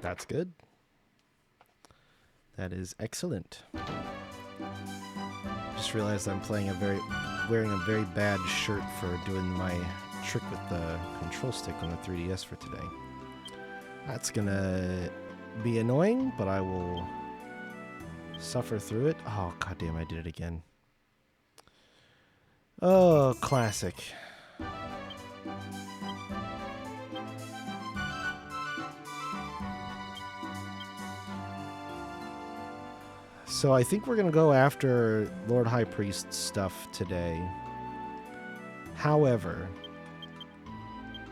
That's good. That is excellent. Just realized I'm wearing a very bad shirt for doing my trick with the control stick on the 3DS for today. That's gonna be annoying, but I will suffer through it. Oh, goddamn, I did it again. Oh, classic. So I think we're going to go after Lord High Priest stuff today. However,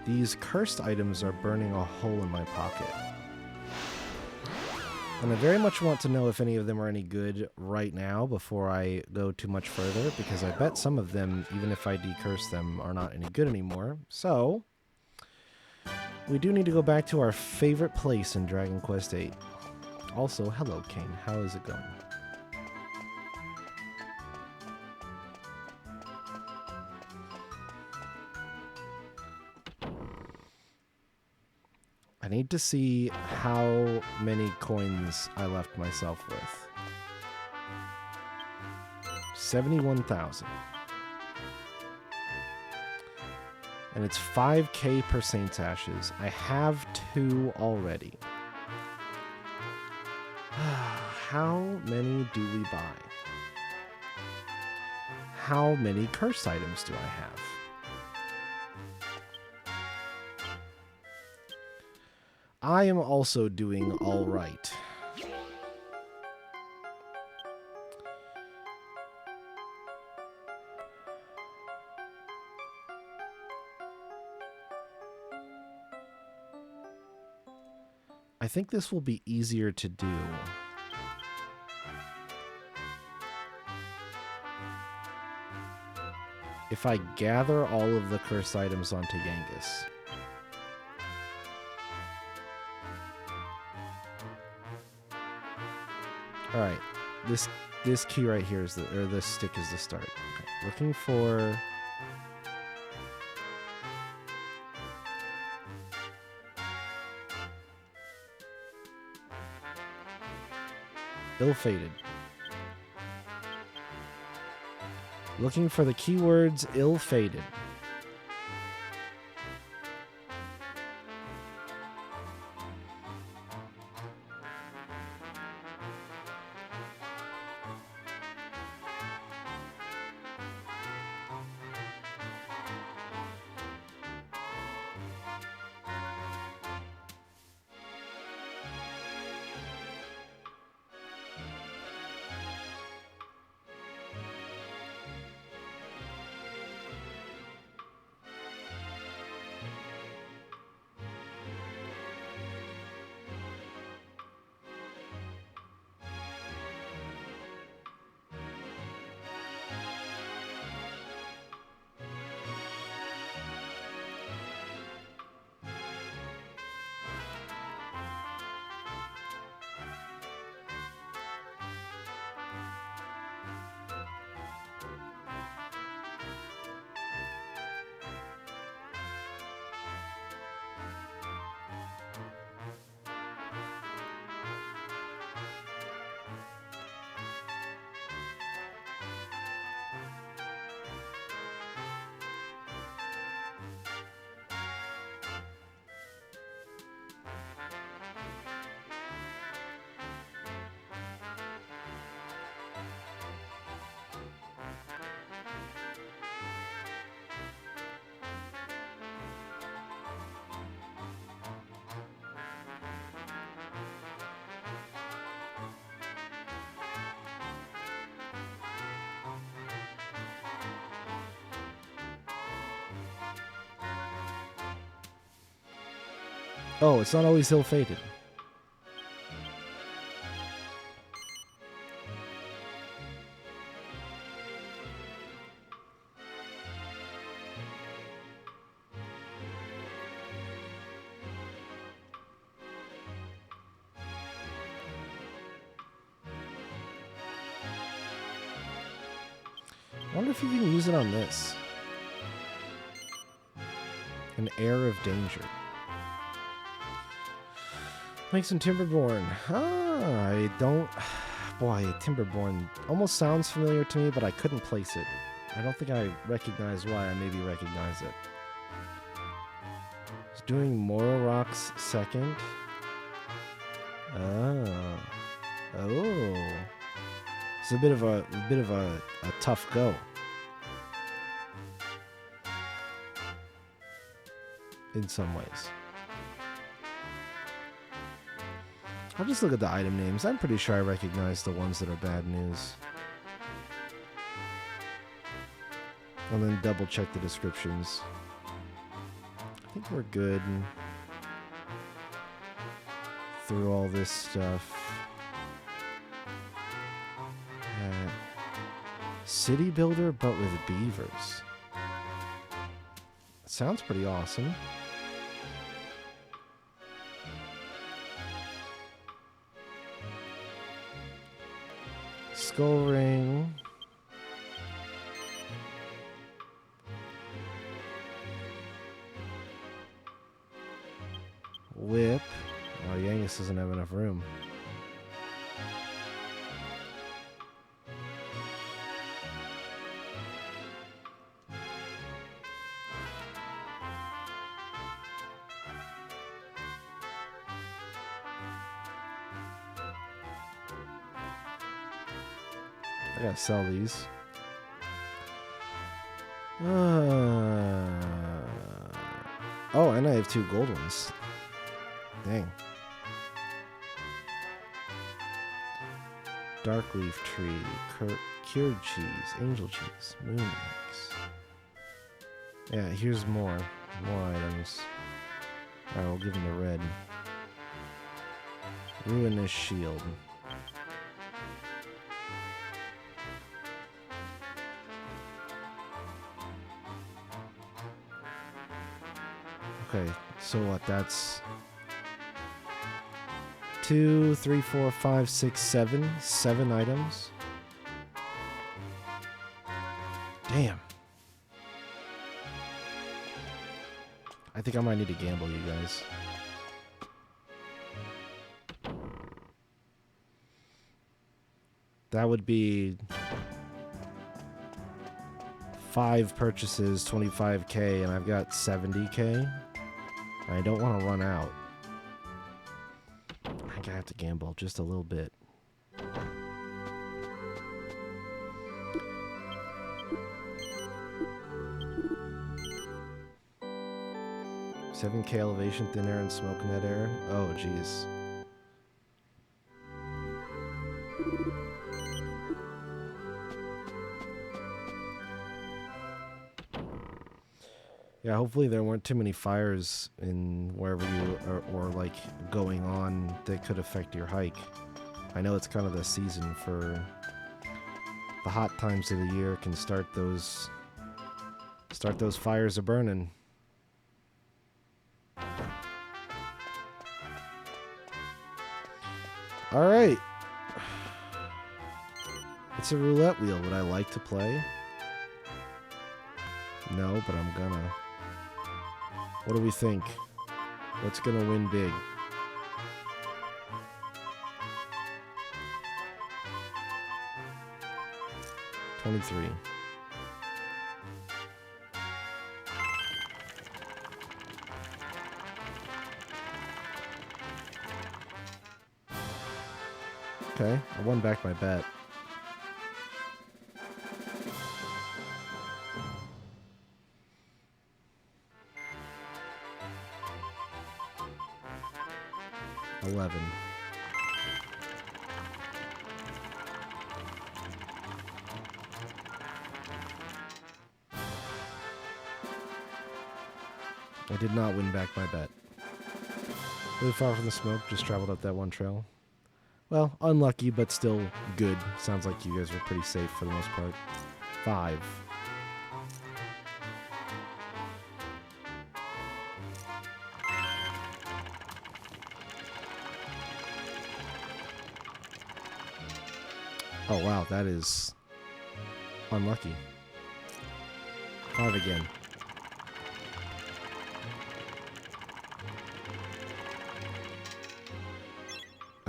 these cursed items are burning a hole in my pocket. And I very much want to know if any of them are any good right now before I go too much further, because I bet some of them, even if I decurse them, are not any good anymore. So, we do need to go back to our favorite place in Dragon Quest VIII. Also, hello, King. How is it going? I need to see how many coins I left myself with. 71,000. And it's 5k per Saint's Ashes. I have 2 already. How many do we buy? How many curse items do I have? I am also doing all right. I think this will be easier to do. If I gather all of the curse items onto Yangus. Alright, this key right here is this stick is the start. Okay. Looking for ill-fated. Looking for the keywords ill-fated. Oh, it's not always ill-fated. I wonder if you can use it on this. An air of danger. Thanks in Timberborn. Ah, I don't... Boy, Timberborn almost sounds familiar to me, but I couldn't place it. I don't think I recognize why I maybe recognize it. It's doing Moral Rocks second. Oh. Oh. It's a bit of a tough go. In some ways. I'll just look at the item names. I'm pretty sure I recognize the ones that are bad news. And then double check the descriptions. I think we're good through all this stuff. City builder, but with beavers. Sounds pretty awesome. Skull ring. Whip. Oh, Yangus doesn't have enough room. I gotta sell these. Oh, and I have 2 gold ones. Dang. Dark leaf tree, cured cheese, angel cheese, moon mix. Yeah, here's more items. Alright, we'll give him the red. Ruinous shield. Okay, so what? That's 2, 3, 4, 5, 6, 7. 7 items. Damn. I think I might need to gamble, you guys. That would be 5 purchases, 25k, and I've got 70k. I don't want to run out. I think I have to gamble just a little bit. $7k elevation, thin air, and smoke in that air. Oh, jeez. Yeah, hopefully there weren't too many fires in wherever you are, or like going on that could affect your hike. I know it's kind of the season for the hot times of the year can start those fires a burning. All right. It's a roulette wheel. Would I like to play? No, but I'm gonna. What do we think? What's gonna win big? $23. Okay, I won back my bet. $11. I did not win back my bet. Really far from the smoke, just traveled up that one trail. Well, unlucky, but still good. Sounds like you guys were pretty safe for the most part. 5. Oh, wow, that is unlucky. 5 again.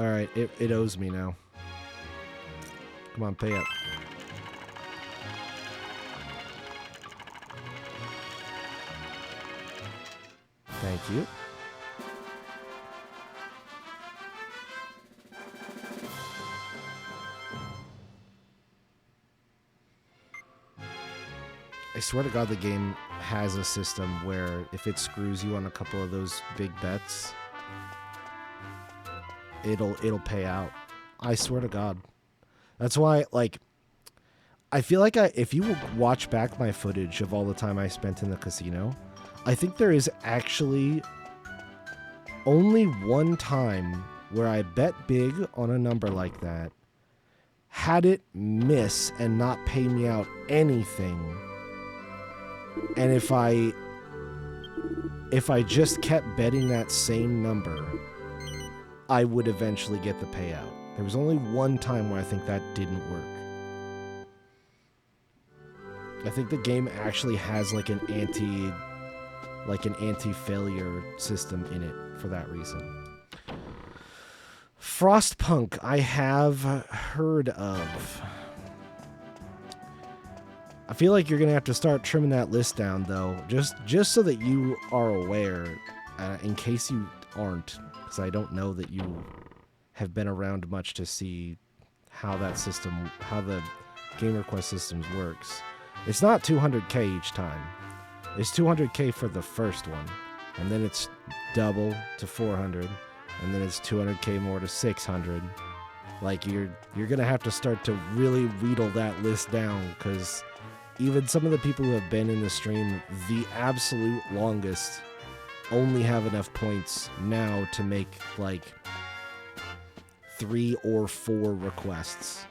Alright, it owes me now. Come on, pay up. Thank you. I swear to God, the game has a system where if it screws you on a couple of those big bets, it'll pay out. I swear to God. That's why, like, I feel like if you watch back my footage of all the time I spent in the casino, I think there is actually only one time where I bet big on a number like that, had it miss and not pay me out anything, and if I just kept betting that same number, I would eventually get the payout. There was only one time where I think that didn't work. I think the game actually has like an anti-failure system in it for that reason. Frostpunk, I have heard of. I feel like you're gonna have to start trimming that list down, though, just so that you are aware, in case you aren't, because I don't know that you have been around much to see how that system, how the game request systems works. It's not 200k each time. It's 200k for the first one, and then it's double to 400, and then it's 200k more to 600. Like, you're gonna have to start to really wheedle that list down, because even some of the people who have been in the stream the absolute longest only have enough points now to make like 3 or 4 requests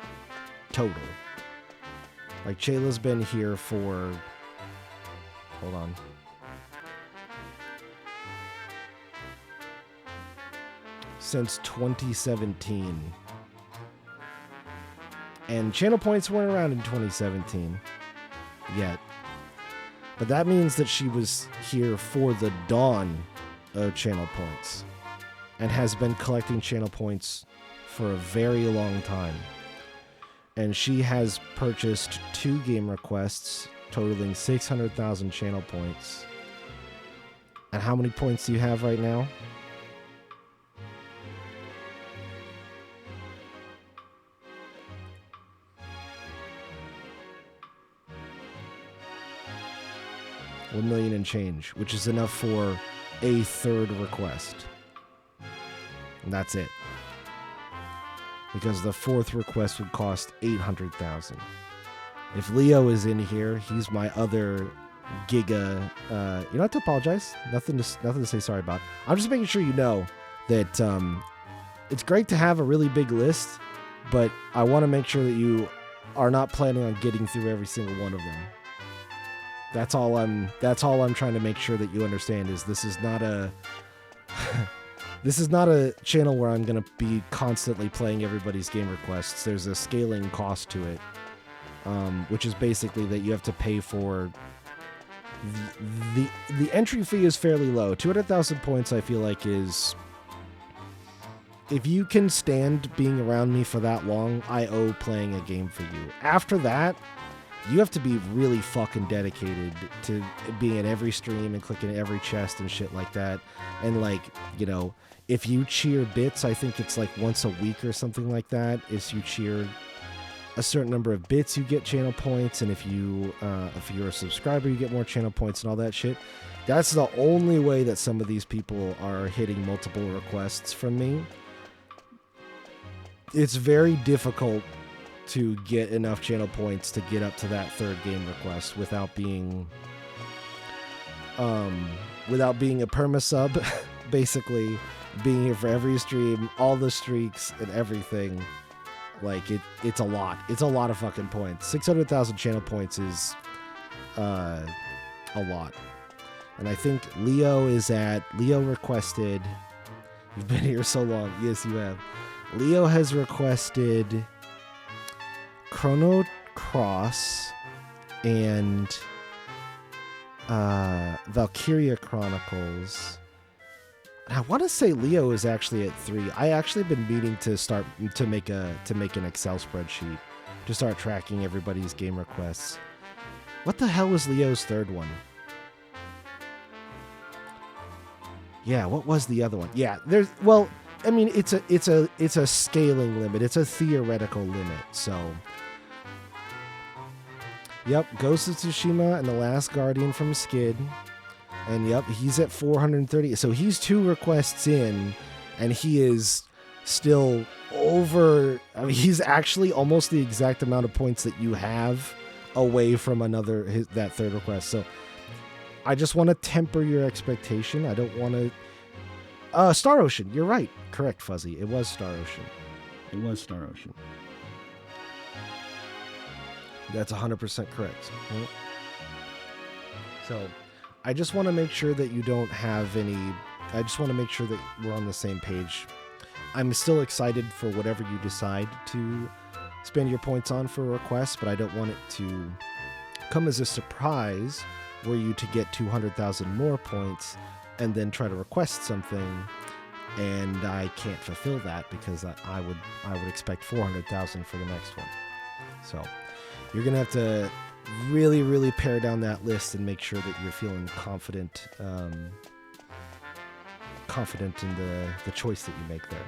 total. Like, Chayla's been here for, hold on, since 2017. And channel points weren't around in 2017 yet. But that means that she was here for the dawn of channel points and has been collecting channel points for a very long time. And she has purchased 2 game requests totaling 600,000 channel points. And how many points do you have right now? $1 million and change, which is enough for a 3rd request. And that's it. Because the 4th request would cost 800,000. If Leo is in here, he's my other giga. You don't have to apologize. Nothing to say sorry about. I'm just making sure you know that it's great to have a really big list, but I want to make sure that you are not planning on getting through every single one of them. That's all I'm trying to make sure that you understand, is this is not a this is not a channel where I'm going to be constantly playing everybody's game requests. There's a scaling cost to it, which is basically that you have to pay for the entry fee is fairly low. 200,000 points I feel like is, if you can stand being around me for that long, I owe playing a game for you. After that, you have to be really fucking dedicated to being at every stream and clicking every chest and shit like that. And, like, you know, if you cheer bits, I think it's like once a week or something like that. If you cheer a certain number of bits, you get channel points. And if you're a subscriber, you get more channel points and all that shit. That's the only way that some of these people are hitting multiple requests from me. It's very difficult to get enough channel points to get up to that 3rd game request without being a perma-sub, basically being here for every stream, all the streaks and everything. Like, it's a lot. It's a lot of fucking points. 600,000 channel points is a lot. And I think Leo requested, you've been here so long. Yes, you have. Leo has requested Chrono Cross and Valkyria Chronicles. And I want to say Leo is actually at 3. I actually been meaning to start to make an Excel spreadsheet to start tracking everybody's game requests. What the hell was Leo's third one? Yeah, what was the other one? Yeah, I mean, it's a scaling limit. It's a theoretical limit. So, yep, Ghost of Tsushima and The Last Guardian from Skid. And yep, he's at 430. So he's 2 requests in, and he is still over. I mean, he's actually almost the exact amount of points that you have away from that third request. So I just want to temper your expectation. I don't want to. Star Ocean. You're right. Correct, Fuzzy. It was Star Ocean. It was Star Ocean. That's 100% correct. Right? So I just want to make sure that you don't have any. I just want to make sure that we're on the same page. I'm still excited for whatever you decide to spend your points on for requests, but I don't want it to come as a surprise were you to get 200,000 more points and then try to request something and I can't fulfill that because I would expect 400,000 for the next one. So you're going to have to really, really pare down that list and make sure that you're feeling confident in the choice that you make there.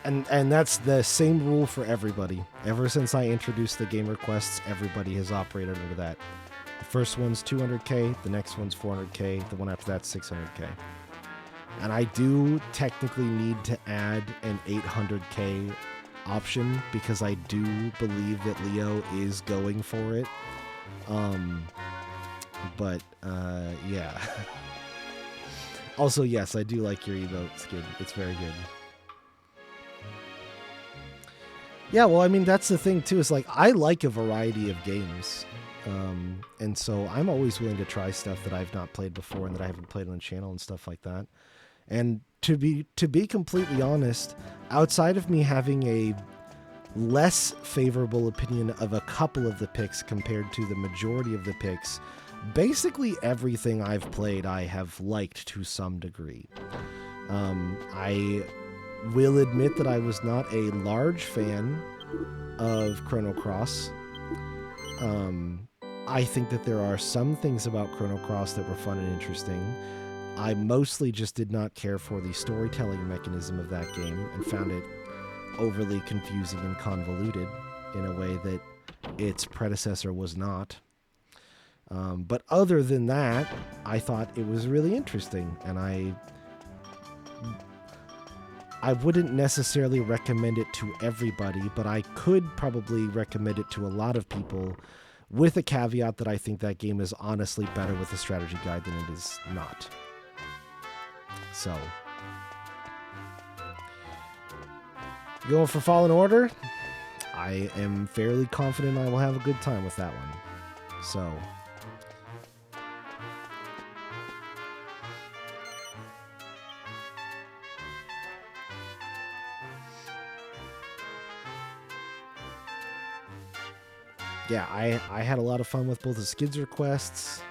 And that's the same rule for everybody. Ever since I introduced the game requests, everybody has operated under that. The first one's 200K, the next one's 400K, the one after that's 600K. And I do technically need to add an 800K option because I do believe that Leo is going for it. Yeah. Also, yes, I do like your emote, Skid. It's very good. Yeah, well, I mean, that's the thing, too, is like, I like a variety of games. And so I'm always willing to try stuff that I've not played before and that I haven't played on the channel and stuff like that. And to be completely honest, outside of me having a less favorable opinion of a couple of the picks compared to the majority of the picks, basically everything I've played I have liked to some degree. I will admit that I was not a large fan of Chrono Cross. I think that there are some things about Chrono Cross that were fun and interesting. I mostly just did not care for the storytelling mechanism of that game and found it overly confusing and convoluted in a way that its predecessor was not. But other than that, I thought it was really interesting, and I wouldn't necessarily recommend it to everybody, but I could probably recommend it to a lot of people with a caveat that I think that game is honestly better with a strategy guide than it is not. So, going for Fallen Order, I am fairly confident I will have a good time with that one. So, yeah, I had a lot of fun with both the Skids requests.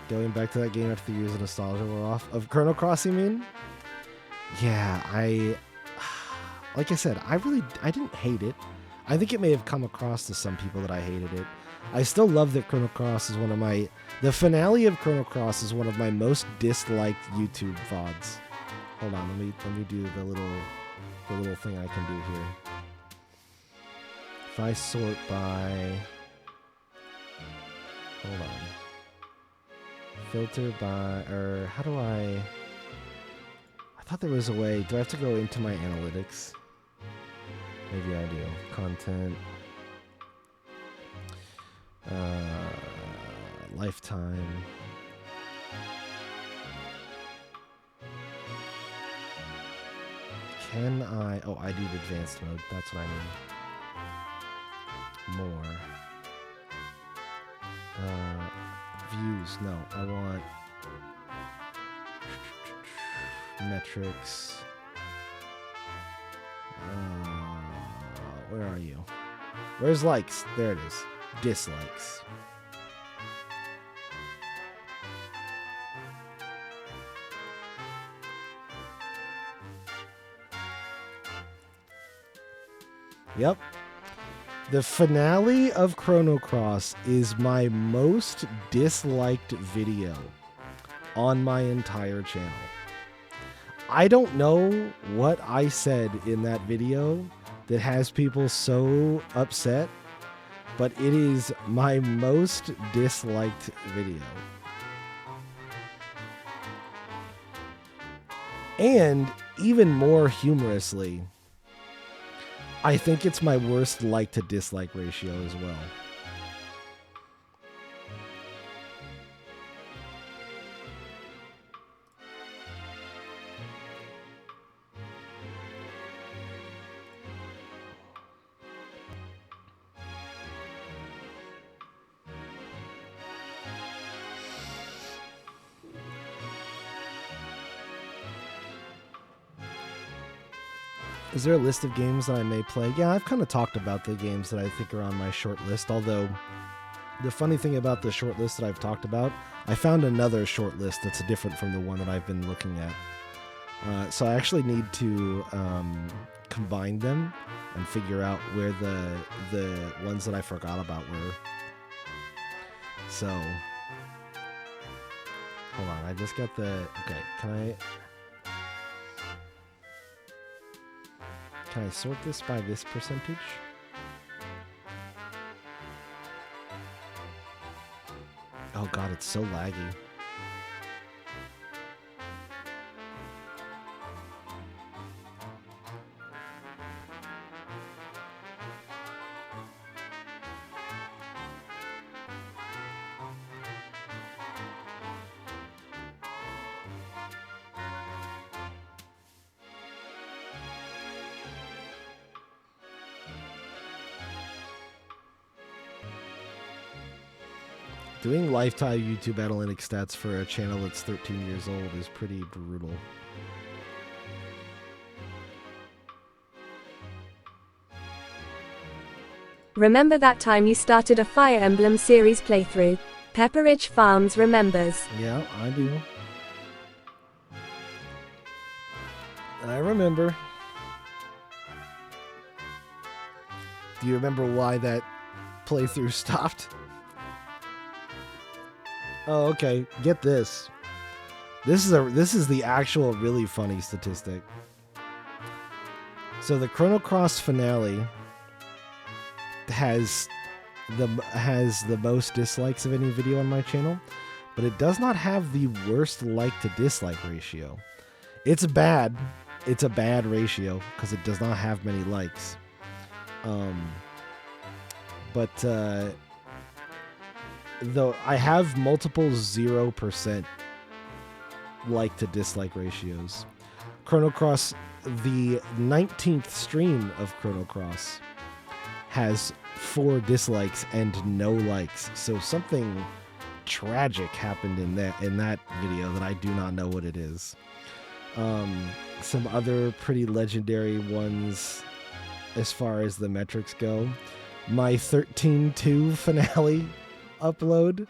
Going back to that game after the years of nostalgia were off. Of Chrono Cross, you mean? Yeah, like I said, I didn't hate it. I think it may have come across to some people that I hated it. I still love that Chrono Cross is the finale of Chrono Cross is one of my most disliked YouTube VODs. Hold on, let me do the little thing I can do here. If I sort by, hold on, filter by, or how do I thought there was a way. Do I have to go into my analytics? Maybe I do. Content, lifetime. Can I? Oh, I do the advanced mode. That's what I mean. More. Views. No, I want metrics. Where are you? Where's likes? There it is. Dislikes. Yep. The finale of Chrono Cross is my most disliked video on my entire channel. I don't know what I said in that video that has people so upset, but it is my most disliked video. And even more humorously, I think it's my worst like to dislike ratio as well. Is there a list of games that I may play? Yeah, I've kind of talked about the games that I think are on my short list, although the funny thing about the short list that I've talked about, I found another short list that's different from the one that I've been looking at. So I actually need to combine them and figure out where the ones that I forgot about were. So, hold on, I just got the... Okay, Can I sort this by this percentage? Oh god, it's so laggy. Doing lifetime YouTube analytics stats for a channel that's 13 years old is pretty brutal. Remember that time you started a Fire Emblem series playthrough? Pepperidge Farms remembers. Yeah, I do. I remember. Do you remember why that playthrough stopped? Oh, okay. Get this. This is the actual really funny statistic. So the Chrono Cross finale has the most dislikes of any video on my channel, but it does not have the worst like to dislike ratio. It's bad. It's a bad ratio because it does not have many likes. But though I have multiple 0% like to dislike ratios. Chrono Cross, the 19th stream of Chrono Cross, has 4 dislikes and no likes. So something tragic happened in that video that I do not know what it is. Some other pretty legendary ones as far as the metrics go. My 13.2 finale upload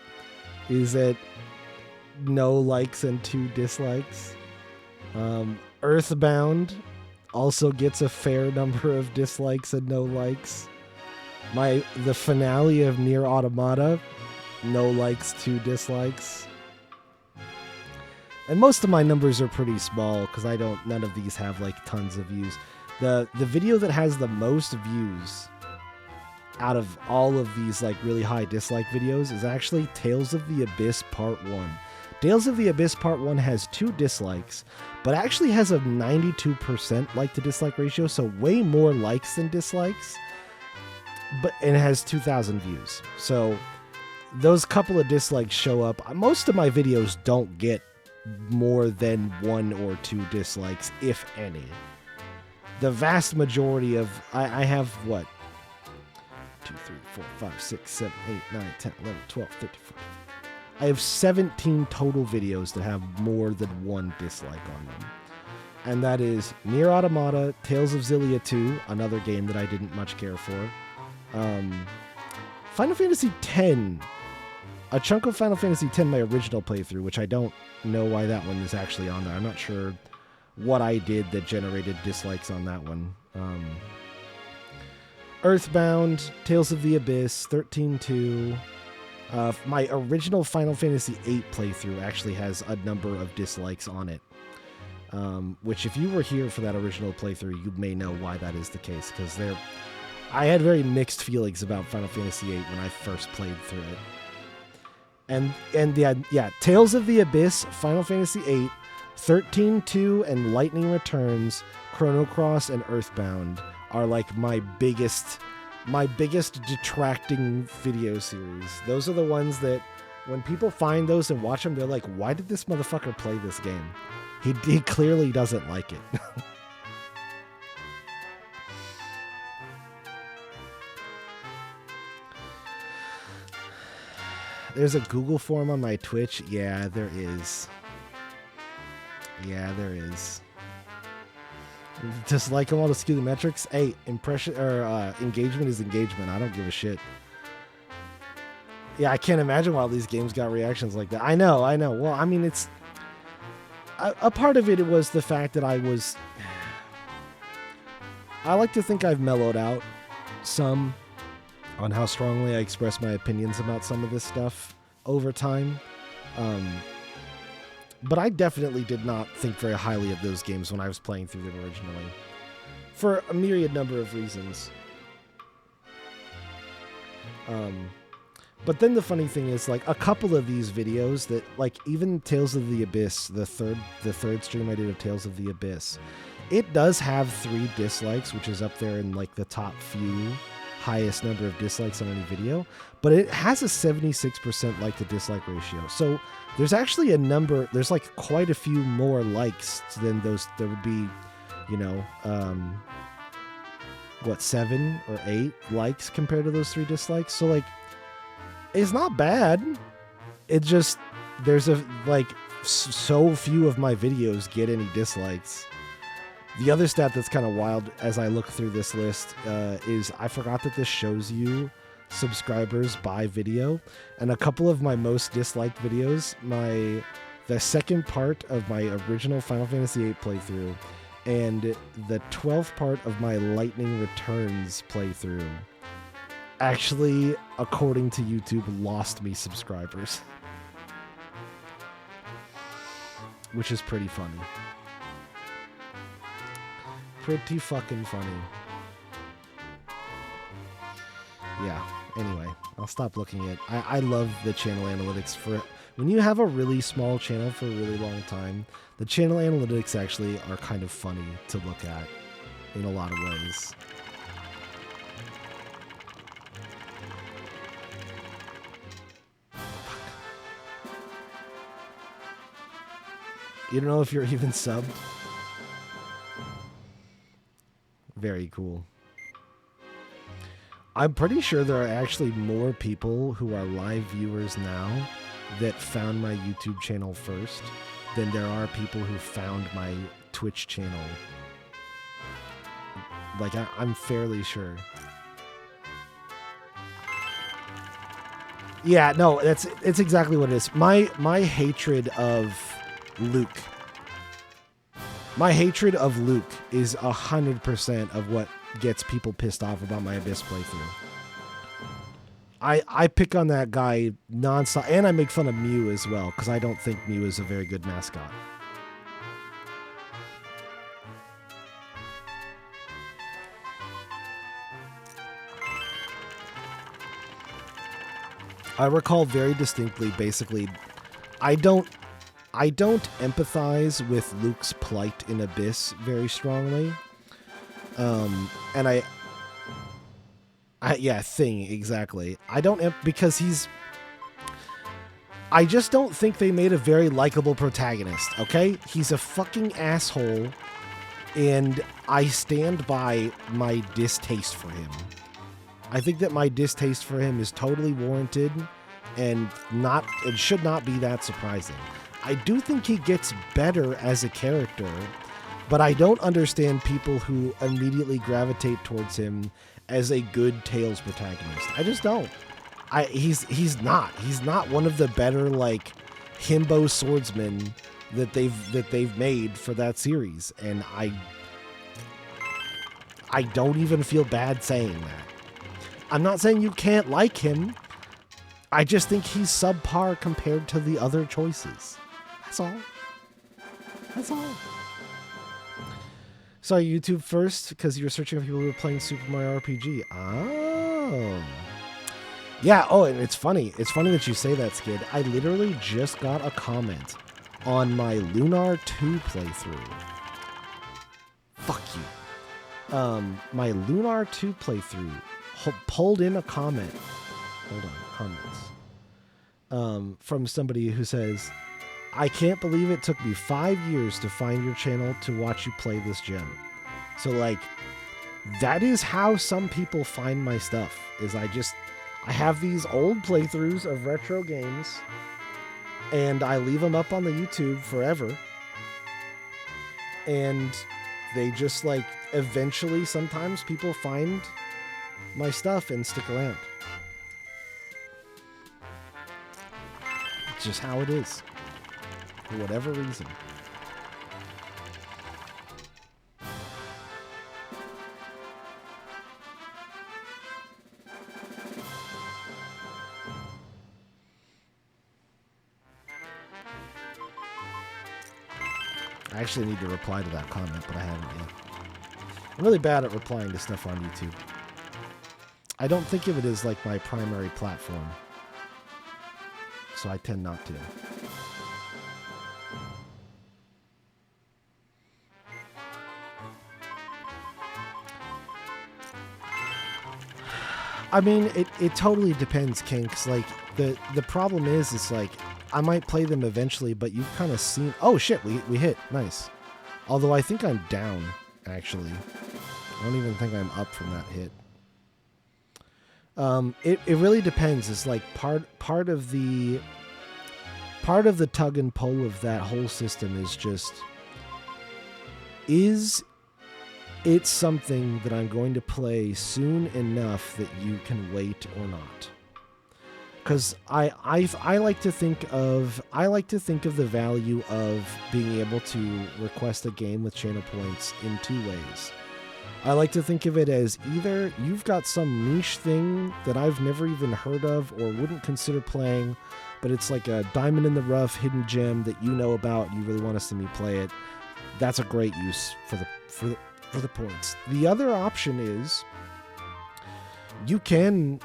is at no likes and 2 dislikes. Earthbound also gets a fair number of dislikes and no likes. The finale of Nier Automata, no likes, 2 dislikes. And most of my numbers are pretty small because none of these have like tons of views. The video that has the most views out of all of these like really high dislike videos is actually Tales of the Abyss Part 1. Tales of the Abyss Part 1 has 2 dislikes, but actually has a 92% like to dislike ratio, so way more likes than dislikes. But it has 2,000 views. So those couple of dislikes show up. Most of my videos don't get more than 1 or 2 dislikes, if any. The vast majority of... I have, what? 2, 3, 4, 5, 6, 7, 8, 9, 10, 11, 12, 13, 14. I have 17 total videos that have more than 1 dislike on them. And that is Nier Automata, Tales of Xillia 2, another game that I didn't much care for. Final Fantasy X. A chunk of Final Fantasy X, my original playthrough, which I don't know why that one is actually on there. I'm not sure what I did that generated dislikes on that one. Earthbound, Tales of the Abyss, 13-2. My original Final Fantasy VIII playthrough actually has a number of dislikes on it. Which, if you were here for that original playthrough, you may know why that is the case. Because I had very mixed feelings about Final Fantasy VIII when I first played through it. And yeah, Tales of the Abyss, Final Fantasy VIII, 13-2, and Lightning Returns, Chrono Cross, and Earthbound are like my biggest detracting video series. Those are the ones that when people find those and watch them, they're like, why did this motherfucker play this game? He clearly doesn't like it. There's a Google form on my Twitch. Yeah, there is. Yeah, there is. Just like them all to skew the metrics. Hey, impression or engagement is engagement. I don't give a shit. Yeah, I can't imagine why all these games got reactions like that. I know. Well, I mean, it's a part of it was the fact that I like to think I've mellowed out some on how strongly I express my opinions about some of this stuff over time. But I definitely did not think very highly of those games when I was playing through them originally, for a myriad number of reasons. But then the funny thing is, like, a couple of these videos that, like, even Tales of the Abyss, the third stream I did of Tales of the Abyss, it does have 3 dislikes, which is up there in, like, the top few highest number of dislikes on any video, but it has a 76% like to dislike ratio. So there's actually there's like quite a few more likes than those. There would be, 7 or 8 likes compared to those 3 dislikes. So like, it's not bad. It just, there's so few of my videos get any dislikes. The other stat that's kind of wild as I look through this list is I forgot that this shows you subscribers by video, and a couple of my most disliked videos, the second part of my original Final Fantasy VIII playthrough and the 12th part of my Lightning Returns playthrough, actually, according to YouTube, lost me subscribers, which is pretty funny. Pretty fucking funny. Yeah, anyway, I'll stop looking at... I love the channel analytics for... When you have a really small channel for a really long time, the channel analytics actually are kind of funny to look at in a lot of ways. You don't know if you're even sub? Very cool. I'm pretty sure there are actually more people who are live viewers now that found my YouTube channel first than there are people who found my Twitch channel. Like, I'm fairly sure. Yeah, no, it's exactly what it is. My hatred of Luke. My hatred of Luke is 100% of what gets people pissed off about my Abyss playthrough. I pick on that guy nonstop, and I make fun of Mew as well, because I don't think Mew is a very good mascot. I recall very distinctly, basically, I don't empathize with Luke's plight in Abyss very strongly. And yeah, thing, exactly. I don't, because I just don't think they made a very likable protagonist, okay? He's a fucking asshole, and I stand by my distaste for him. I think that my distaste for him is totally warranted, and it should not be that surprising. I do think he gets better as a character, but I don't understand people who immediately gravitate towards him as a good Tales protagonist. I just don't. He's not one of the better, like, himbo swordsmen that they've made for that series, and I don't even feel bad saying that. I'm not saying you can't like him. I just think he's subpar compared to the other choices. That's all. That's all. Sorry, YouTube first, because you were searching for people who were playing Super Mario RPG. Oh. Yeah, oh, and it's funny. It's funny that you say that, Skid. I literally just got a comment on my Lunar 2 playthrough. Fuck you. My Lunar 2 playthrough pulled in a comment. Hold on, comments. From somebody who says, I can't believe it took me 5 years to find your channel to watch you play this gem. So, like, that is how some people find my stuff, is I have these old playthroughs of retro games, and I leave them up on the YouTube forever, and they just, like, eventually, sometimes people find my stuff and stick around. It's just how it is. For whatever reason. I actually need to reply to that comment, but I haven't yet. I'm really bad at replying to stuff on YouTube. I don't think of it as like my primary platform, so I tend not to. I mean, it totally depends, Kinks. Like, the problem is, it's like, I might play them eventually, but you've kind of seen... Oh, shit, we hit. Nice. Although I think I'm down, actually. I don't even think I'm up from that hit. It really depends. It's like part of the tug and pull of that whole system is just... Is it's something that I'm going to play soon enough that you can wait or not. Because I like to think of the value of being able to request a game with channel points in two ways. I like to think of it as either you've got some niche thing that I've never even heard of or wouldn't consider playing, but it's like a diamond in the rough hidden gem that you know about and you really want to see me play it. That's a great use for the points. The other option is you can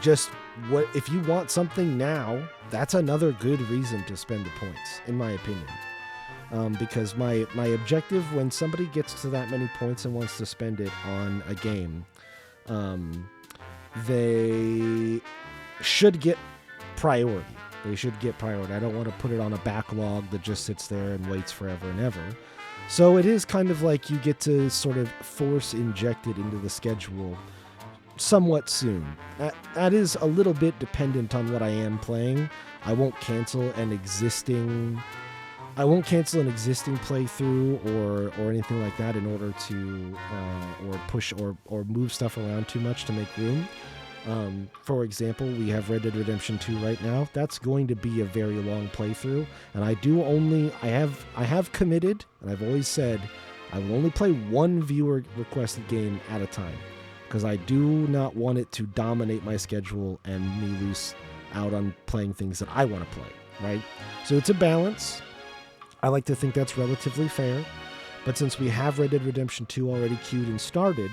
just if you want something now, that's another good reason to spend the points, in my opinion. Because my objective when somebody gets to that many points and wants to spend it on a game, they should get priority. They should get priority. I don't want to put it on a backlog that just sits there and waits forever and ever. So it is kind of like you get to sort of force inject it into the schedule somewhat soon. That is a little bit dependent on what I am playing. I won't cancel an existing playthrough or anything like that in order to or push or move stuff around too much to make room. For example, we have Red Dead Redemption 2 right now. That's going to be a very long playthrough, and I have committed, and I've always said I will only play one viewer requested game at a time, because I do not want it to dominate my schedule and me lose out on playing things that I want to play, right? So it's a balance. I like to think that's relatively fair, but since we have Red Dead Redemption 2 already queued and started,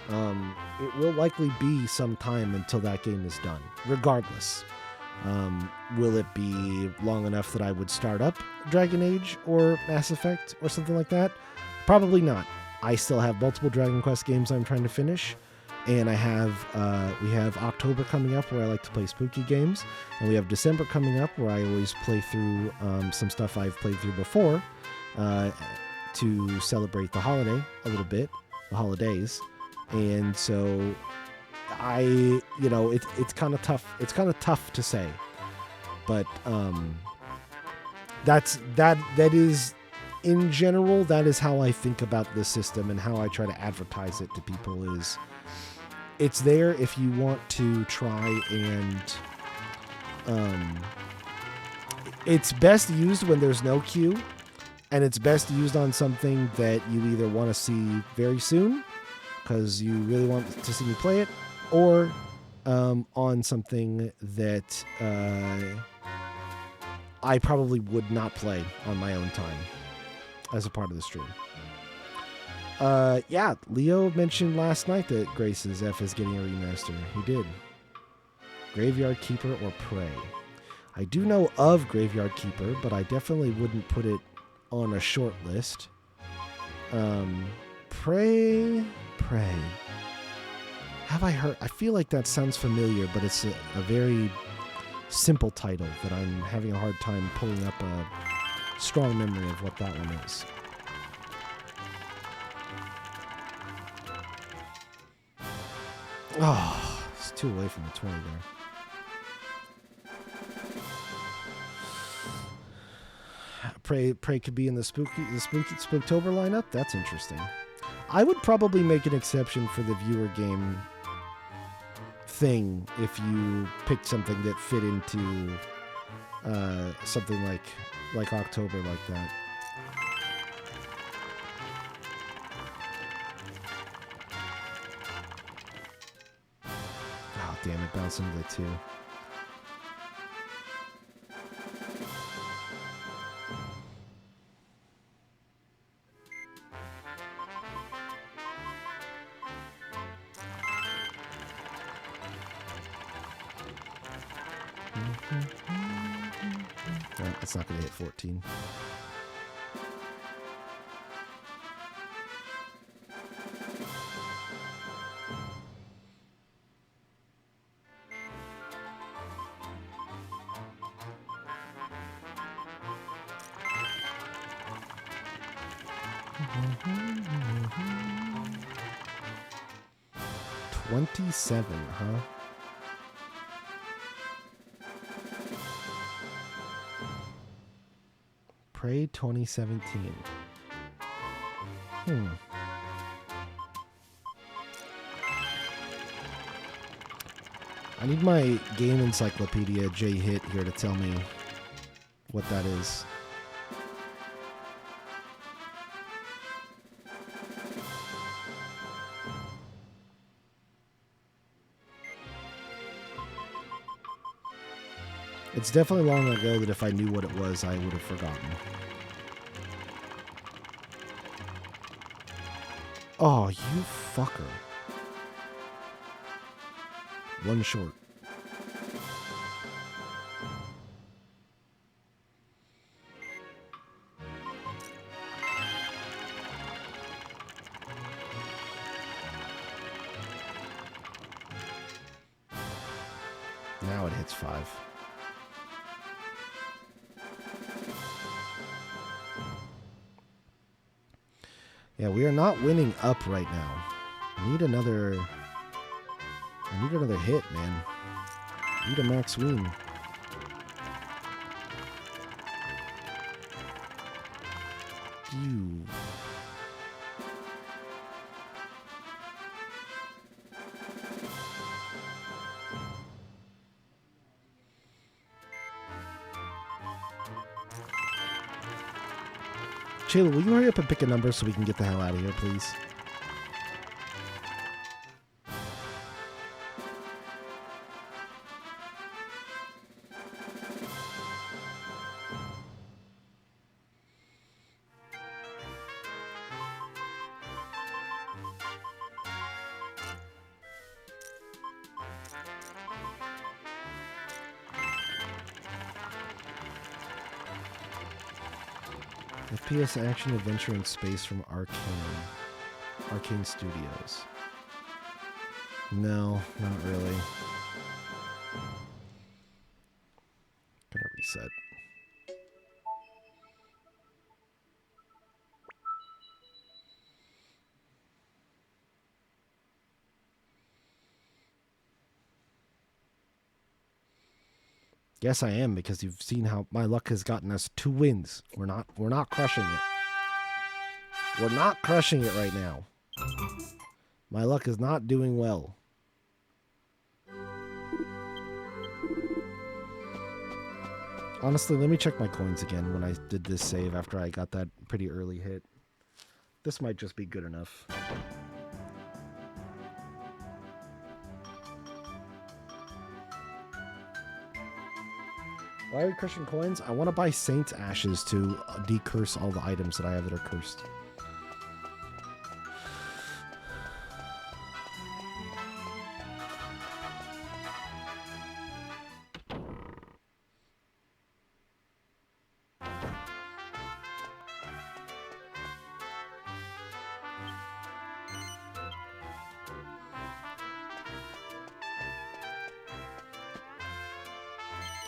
it will likely be some time until that game is done, regardless. Will it be long enough that I would start up Dragon Age or Mass Effect or something like that? Probably not. I still have multiple Dragon Quest games I'm trying to finish, and we have October coming up where I like to play spooky games, and we have December coming up where I always play through some stuff I've played through before to celebrate the holiday a little bit, the holidays. And so it's kind of tough. It's kind of tough to say, but that is in general, that is how I think about this system and how I try to advertise it to people. Is it's there if you want to try and it's best used when there's no queue, and it's best used on something that you either want to see very soon because you really want to see me play it, or on something that I probably would not play on my own time as a part of the stream. Yeah, Leo mentioned last night that Grace's F is getting a remaster. He did. Graveyard Keeper or Prey. I do know of Graveyard Keeper, but I definitely wouldn't put it on a short list. Prey. Have I heard? I feel like that sounds familiar, but it's a very simple title that I'm having a hard time pulling up a strong memory of what that one is. Oh, it's 2 away from the 20 there. Prey could be in the Spooktober lineup. That's interesting. I would probably make an exception for the viewer game thing if you picked something that fit into something like October like that. Oh damn it! Bounced into the 2. Well, it's not going to hit 14. $27, huh? Prey 2017. I need my game encyclopedia J-Hit here to tell me what that is. It's definitely long ago that if I knew what it was, I would have forgotten. Oh, you fucker. 1 short. Now it hits 5. Yeah, we are not winning up right now. I need another hit, man. I need a max win. You. Shayla, will you hurry up and pick a number so we can get the hell out of here, please? FPS action adventure in space from Arcane Studios. No, not really. Gonna reset. Yes, I am, because you've seen how my luck has gotten us 2 wins. We're not crushing it. We're not crushing it right now. My luck is not doing well. Honestly, let me check my coins again when I did this save after I got that pretty early hit. This might just be good enough. Why are we crushing coins? I want to buy Saint's Ashes to decurse all the items that I have that are cursed.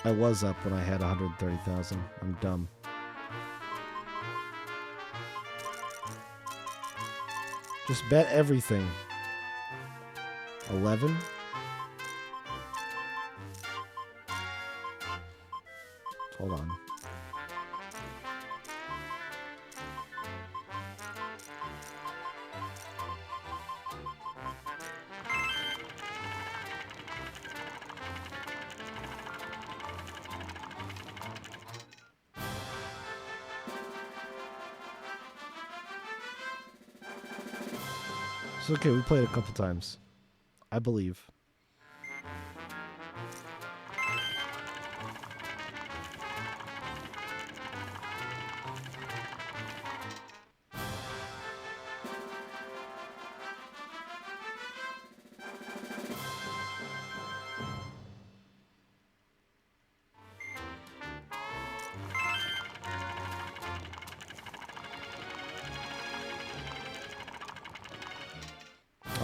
I was up when I had 130,000. I'm dumb. Just bet everything. 11? Hold on. It's okay, we played a couple times. I believe.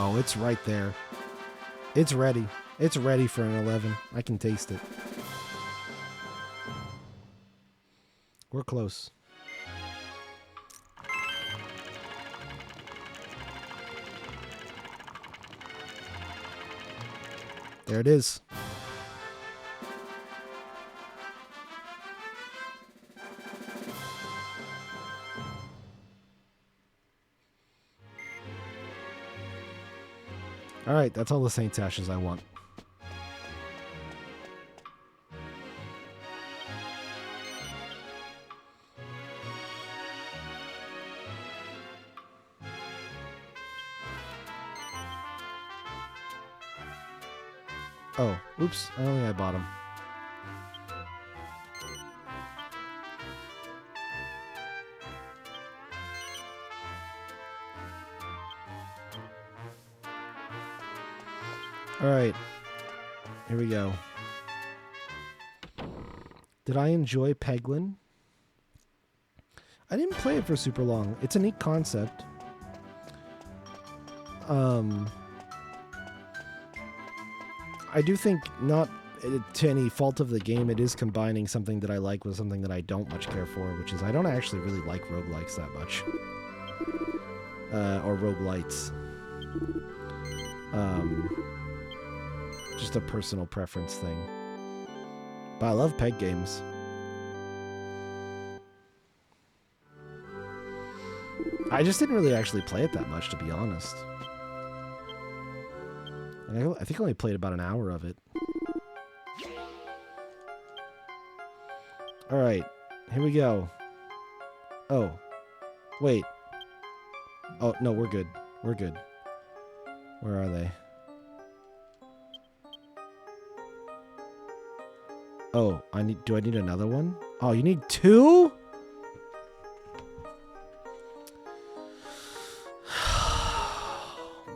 Oh, it's right there. It's ready. It's ready for an 11. I can taste it. We're close. There it is. All right, that's all the Saints Ashes I want. Oh, oops. I don't think I bought them. All right. Here we go. Did I enjoy Peglin? I didn't play it for super long. It's a neat concept. I do think, not to any fault of the game, it is combining something that I like with something that I don't much care for, which is I don't actually really like roguelikes that much. Or roguelites. Just a personal preference thing. But I love peg games. I just didn't really actually play it that much, to be honest. I think I only played about an hour of it. Alright, here we go. Oh. Wait. Oh, no, we're good. We're good. Where are they? Oh, do I need another one? Oh, you need 2?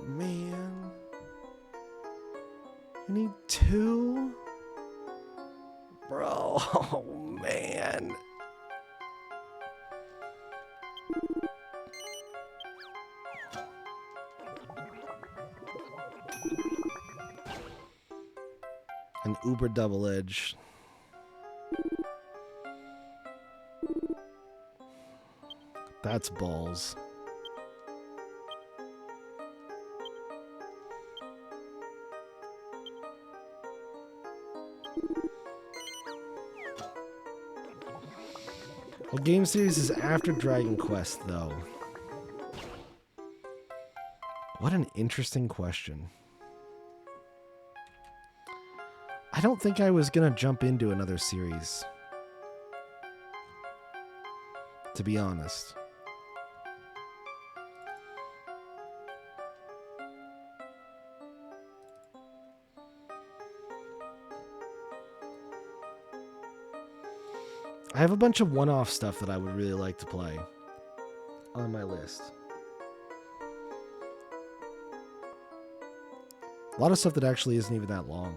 Man. I need 2? Bro, oh man. An uber double edge. That's balls. Well, game series is after Dragon Quest, though. What an interesting question. I don't think I was gonna jump into another series, to be honest. I have a bunch of one-off stuff that I would really like to play on my list. A lot of stuff that actually isn't even that long.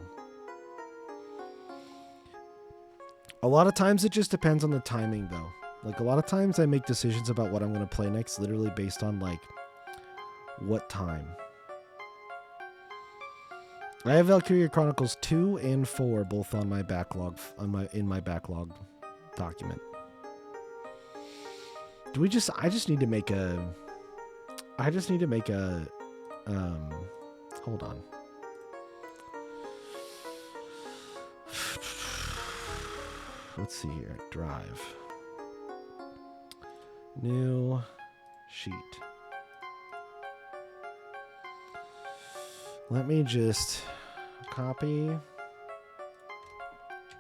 A lot of times it just depends on the timing, though. Like, a lot of times I make decisions about what I'm going to play next literally based on, like, what time. I have Valkyria Chronicles 2 and 4 both on my backlog, in my backlog document. I just need to make a hold on. Let's see here. Drive. New sheet. Let me just copy,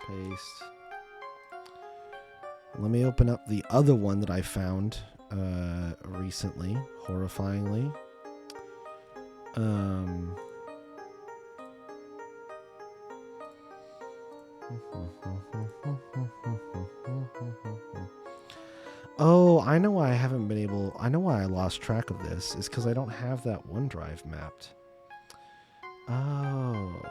paste. Let me open up the other one that I found recently, horrifyingly. Oh, I know why I know why I lost track of this. Is because I don't have that OneDrive mapped. Oh.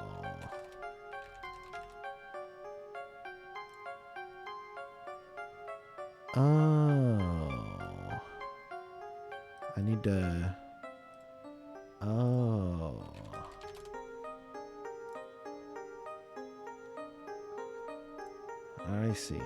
Oh. I need to... Oh. I see.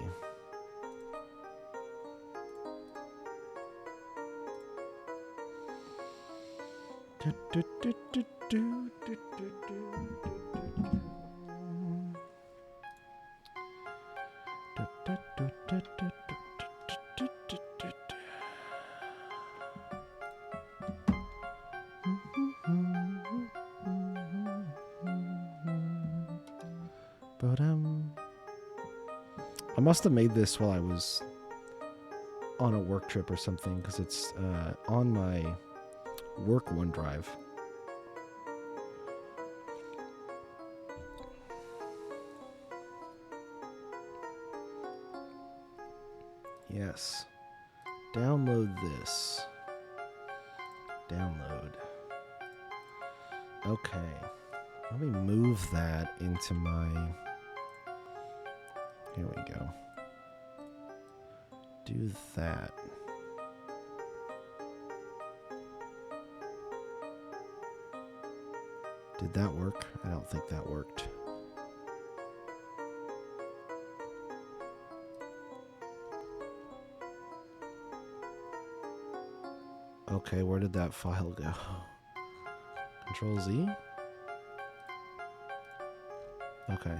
I must have made this while I was on a work trip or something, because it's on my work OneDrive. Yes. Download this. Download. Okay. Let me move that into my... Here we go. Do that. Did that work? I don't think that worked. Okay, where did that file go? Control Z? Okay.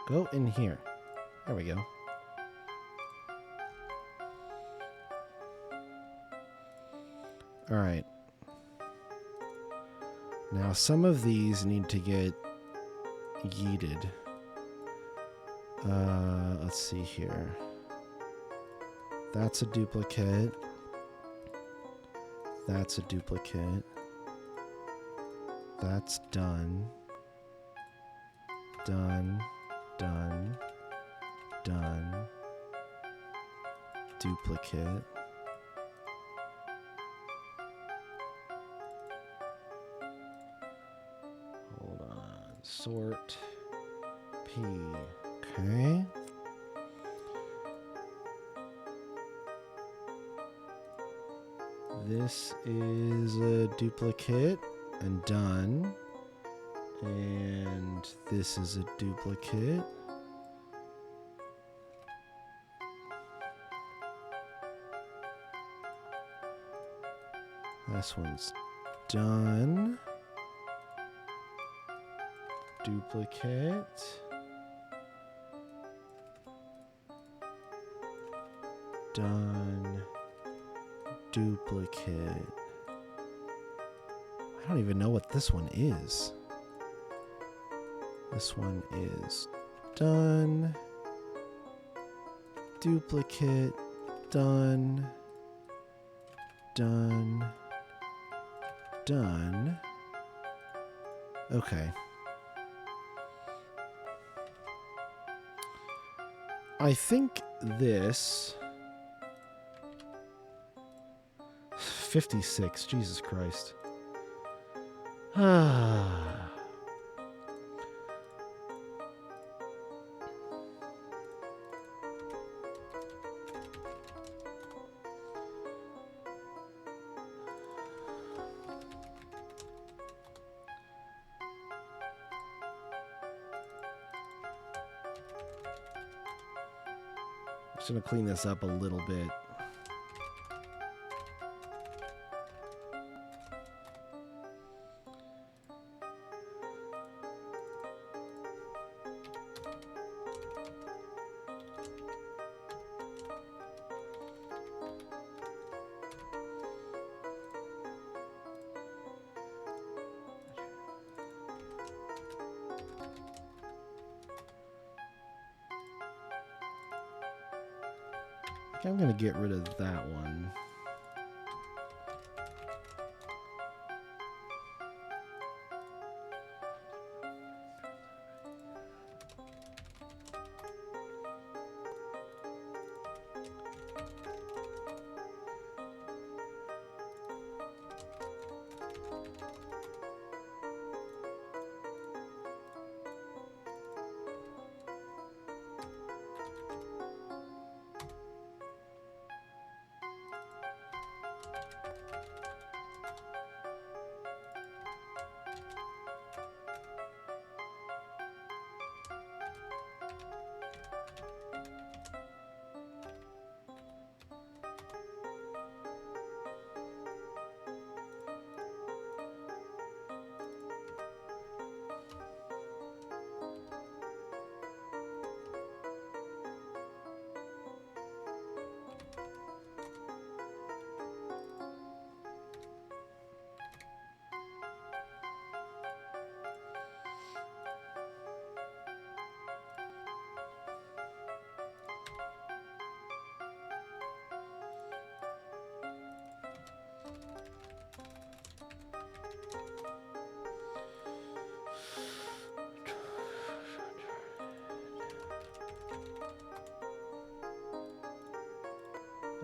Go in here. There we go. Alright. Now some of these need to get yeeted. Let's see here. That's a duplicate. That's a duplicate. That's done. Done. Done. Done. Duplicate. Hold on. Sort P. Okay. This is a duplicate and done. And this is a duplicate. This one's done. Duplicate. Done. Duplicate. I don't even know what this one is. This one is done. Duplicate. Done. Done. Done. Okay. I think this 56. Jesus Christ. Ah. Just gonna clean this up a little bit. I think I'm gonna get rid of that one.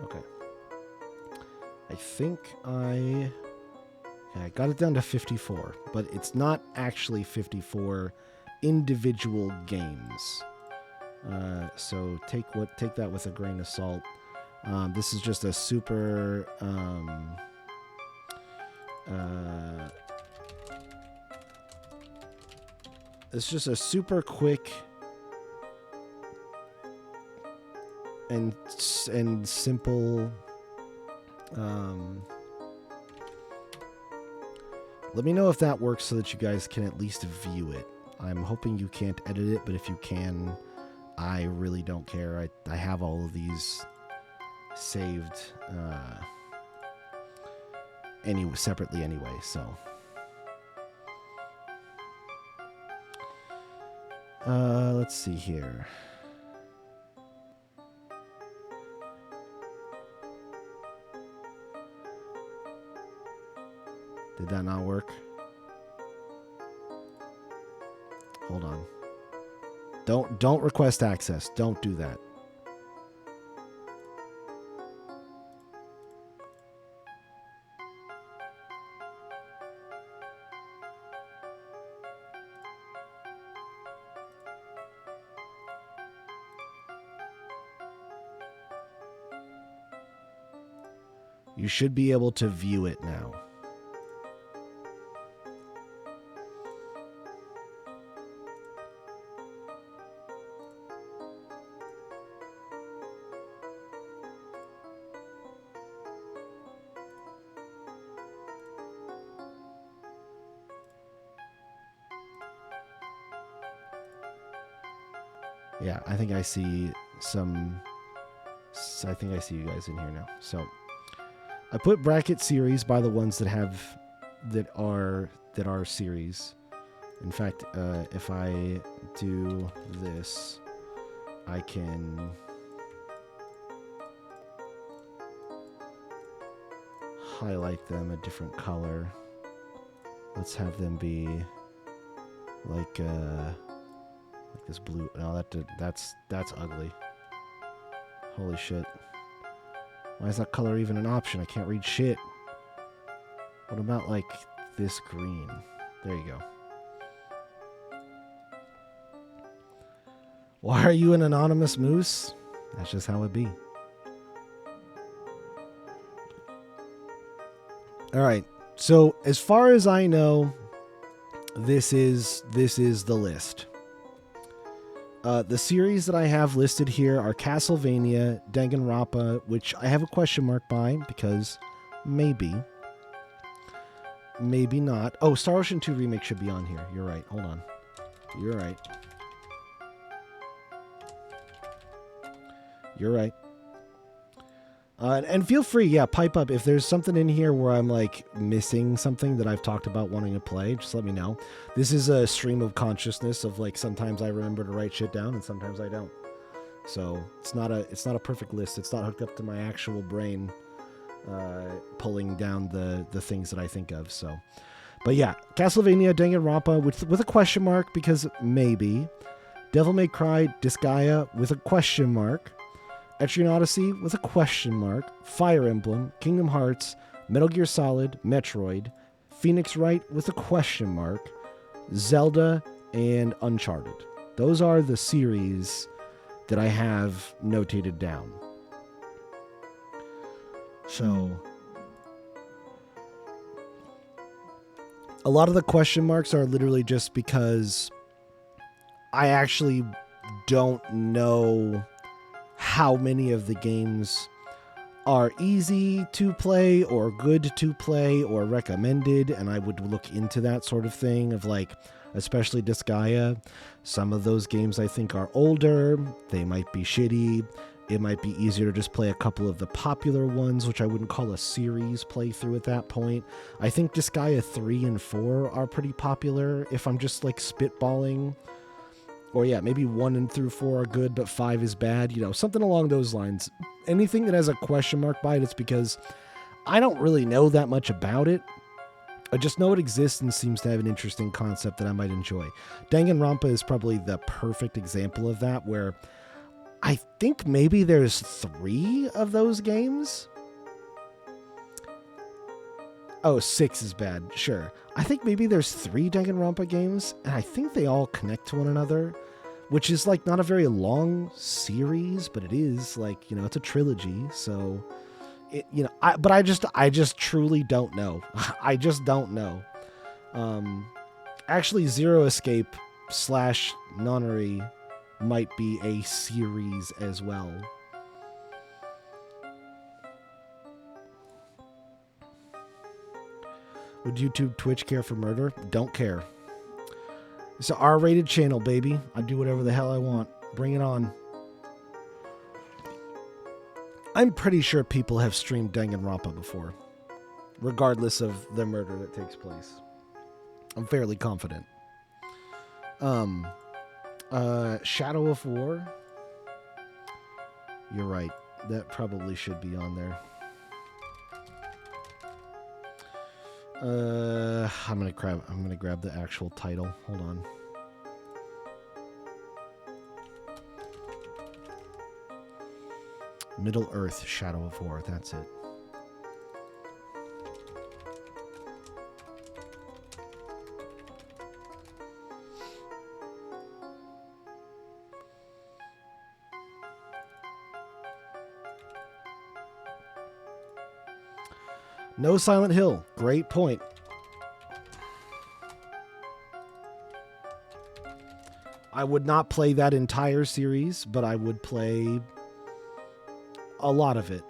Okay. I think I got it down to 54, but it's not actually 54 individual games. So take that with a grain of salt. This is just a super it's just a super quick and simple. Let me know if that works so that you guys can at least view it. I'm hoping you can't edit it, but if you can, I really don't care. I have all of these saved separately anyway, so. Let's see here. Did that not work? Hold on. Don't request access. Don't do that. You should be able to view it now. Yeah, I think I see I think I see you guys in here now. So I put bracket series by the ones that are series. In fact, if I do this, I can highlight them a different color. Let's have them be like this blue. No, that's ugly. Holy shit. Why is that color even an option? I can't read shit. What about, like, this green? There you go. Why are you an anonymous moose? That's just how it be. All right. So, as far as I know, this is the list. The series that I have listed here are Castlevania, Danganronpa, which I have a question mark by because maybe not. Oh, Star Ocean 2 Remake should be on here. You're right. Hold on. You're right. You're right. And feel free, pipe up. If there's something in here where I'm, like, missing something that I've talked about wanting to play, just let me know. This is a stream of consciousness of, like, sometimes I remember to write shit down and sometimes I don't. So it's not a perfect list. It's not hooked up to my actual brain pulling down the things that I think of. So, but yeah, Castlevania, Danganronpa with a question mark because maybe. Devil May Cry, Disgaea with a question mark. Etrian Odyssey with a question mark, Fire Emblem, Kingdom Hearts, Metal Gear Solid, Metroid, Phoenix Wright with a question mark, Zelda, and Uncharted. Those are the series that I have notated down. So, a lot of the question marks are literally just because I actually don't know how many of the games are easy to play or good to play or recommended, and I would look into that sort of thing of, like, especially Disgaea. Some of those games I think are older, they might be shitty, it might be easier to just play a couple of the popular ones, which I wouldn't call a series playthrough at that point. I think Disgaea 3 and 4 are pretty popular if I'm just, like, spitballing. Or yeah, maybe 1 through 4 are good, but 5 is bad. You know, something along those lines. Anything that has a question mark by it, it's because I don't really know that much about it. I just know it exists and seems to have an interesting concept that I might enjoy. Danganronpa is probably the perfect example of that, where I think maybe there's 3 of those games. Oh, 6 is bad. Sure. I think maybe there's 3 Danganronpa games, and I think they all connect to one another, which is, like, not a very long series, but it is, like, you know, it's a trilogy, so, it, you know, I just truly don't know. I just don't know. Actually, Zero Escape / Nonary might be a series as well. Would YouTube, Twitch care for murder? Don't care. It's an R-rated channel, baby. I do whatever the hell I want. Bring it on. I'm pretty sure people have streamed Danganronpa before, regardless of the murder that takes place. I'm fairly confident. Shadow of War. You're right. That probably should be on there. I'm gonna grab the actual title. Hold on. Middle Earth, Shadow of War. That's it. No Silent Hill. Great point. I would not play that entire series, but I would play a lot of it.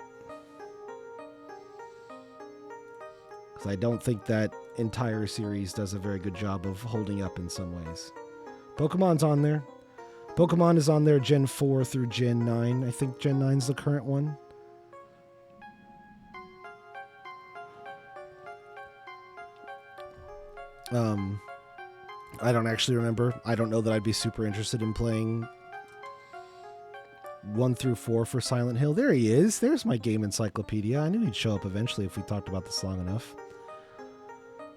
Because I don't think that entire series does a very good job of holding up in some ways. Pokemon's on there. Pokemon is on there Gen 4 through Gen 9. I think Gen 9's the current one. I don't actually remember. I don't know that I'd be super interested in playing 1 through 4 for Silent Hill. There he is. There's my game encyclopedia. I knew he'd show up eventually if we talked about this long enough.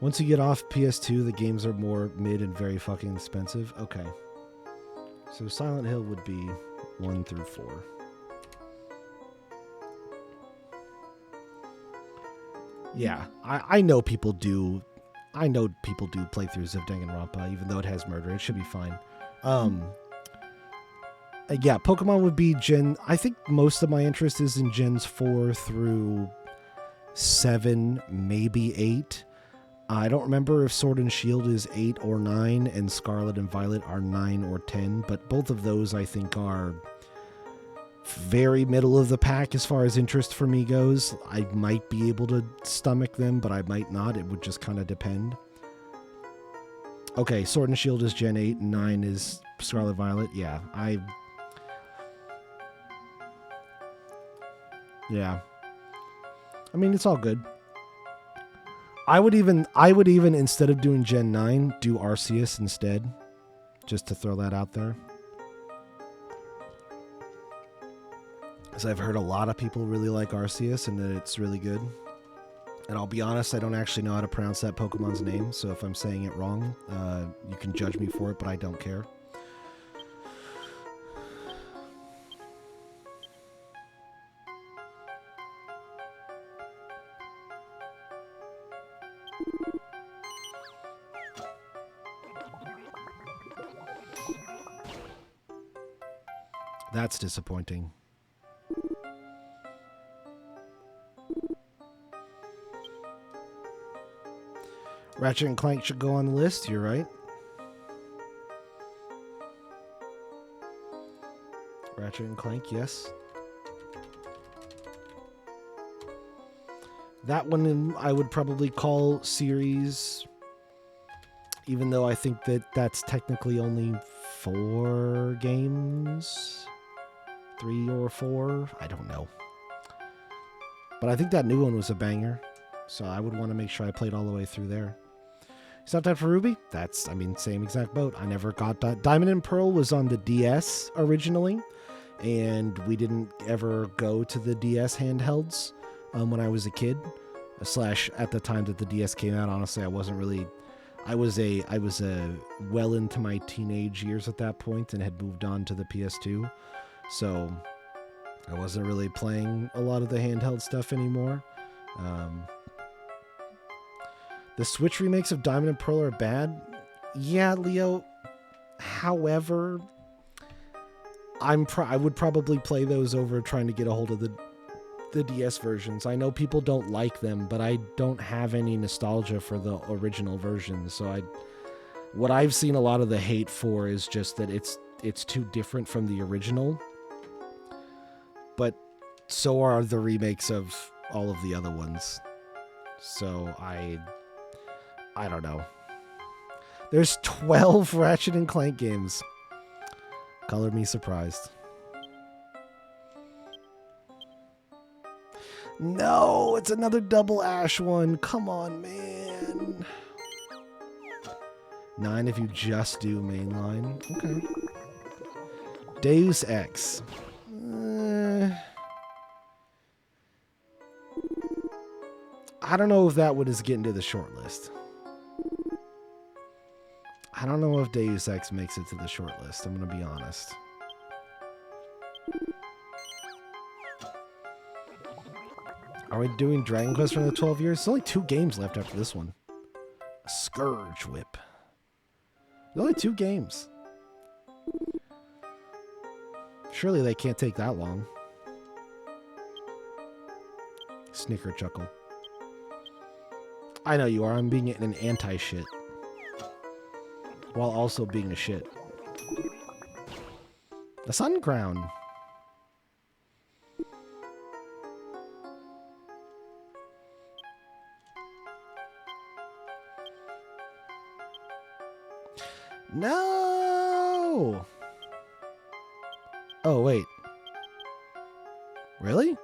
Once you get off PS2, the games are more mid and very fucking expensive. Okay. So Silent Hill would be 1 through 4. Yeah, I know people do. I know people do playthroughs of Danganronpa, even though it has murder. It should be fine. Yeah, Pokemon would be Gen. I think most of my interest is in Gens 4 through 7, maybe 8. I don't remember if Sword and Shield is 8 or 9, and Scarlet and Violet are 9 or 10, but both of those I think are very middle of the pack as far as interest for me goes. I might be able to stomach them, but I might not. It would just kind of depend. Okay, Sword and Shield is Gen 8, and 9 is Scarlet Violet. Yeah, Yeah. I mean, it's all good. I would even instead of doing Gen 9, do Arceus instead. Just to throw that out there. Because I've heard a lot of people really like Arceus and that it's really good. And I'll be honest, I don't actually know how to pronounce that Pokemon's name, so if I'm saying it wrong, you can judge me for it, but I don't care. That's disappointing. Ratchet and Clank should go on the list, you're right. Ratchet and Clank, yes. That one I would probably call series, even though I think that that's technically only 4 games. 3 or 4, I don't know. But I think that new one was a banger, so I would want to make sure I played all the way through there. Stuff time for Ruby? That's, I mean, same exact boat. I never got that. Diamond and Pearl was on the DS originally, and we didn't ever go to the DS handhelds when I was a kid. Slash, at the time that the DS came out, honestly, I wasn't really... I was well into my teenage years at that point and had moved on to the PS2. So I wasn't really playing a lot of the handheld stuff anymore. The Switch remakes of Diamond and Pearl are bad. Yeah, Leo. However, I would probably play those over trying to get a hold of the DS versions. I know people don't like them, but I don't have any nostalgia for the original versions. So what I've seen a lot of the hate for is just that it's too different from the original. But so are the remakes of all of the other ones. So I don't know. There's 12 Ratchet and Clank games. Color me surprised. No, it's another Double Ash one. Come on, man. 9 if you just do mainline. Okay. Deus Ex. I don't know if that would get into the short list. I don't know if Deus Ex makes it to the short list. I'm going to be honest. Are we doing Dragon Quest for another 12 years? There's only 2 games left after this one. Scourge Whip. There's only 2 games. Surely they can't take that long. Snicker chuckle. I know you are. I'm being an anti-shit. While also being a shit. The Sun Crown. No! Oh, wait. Really?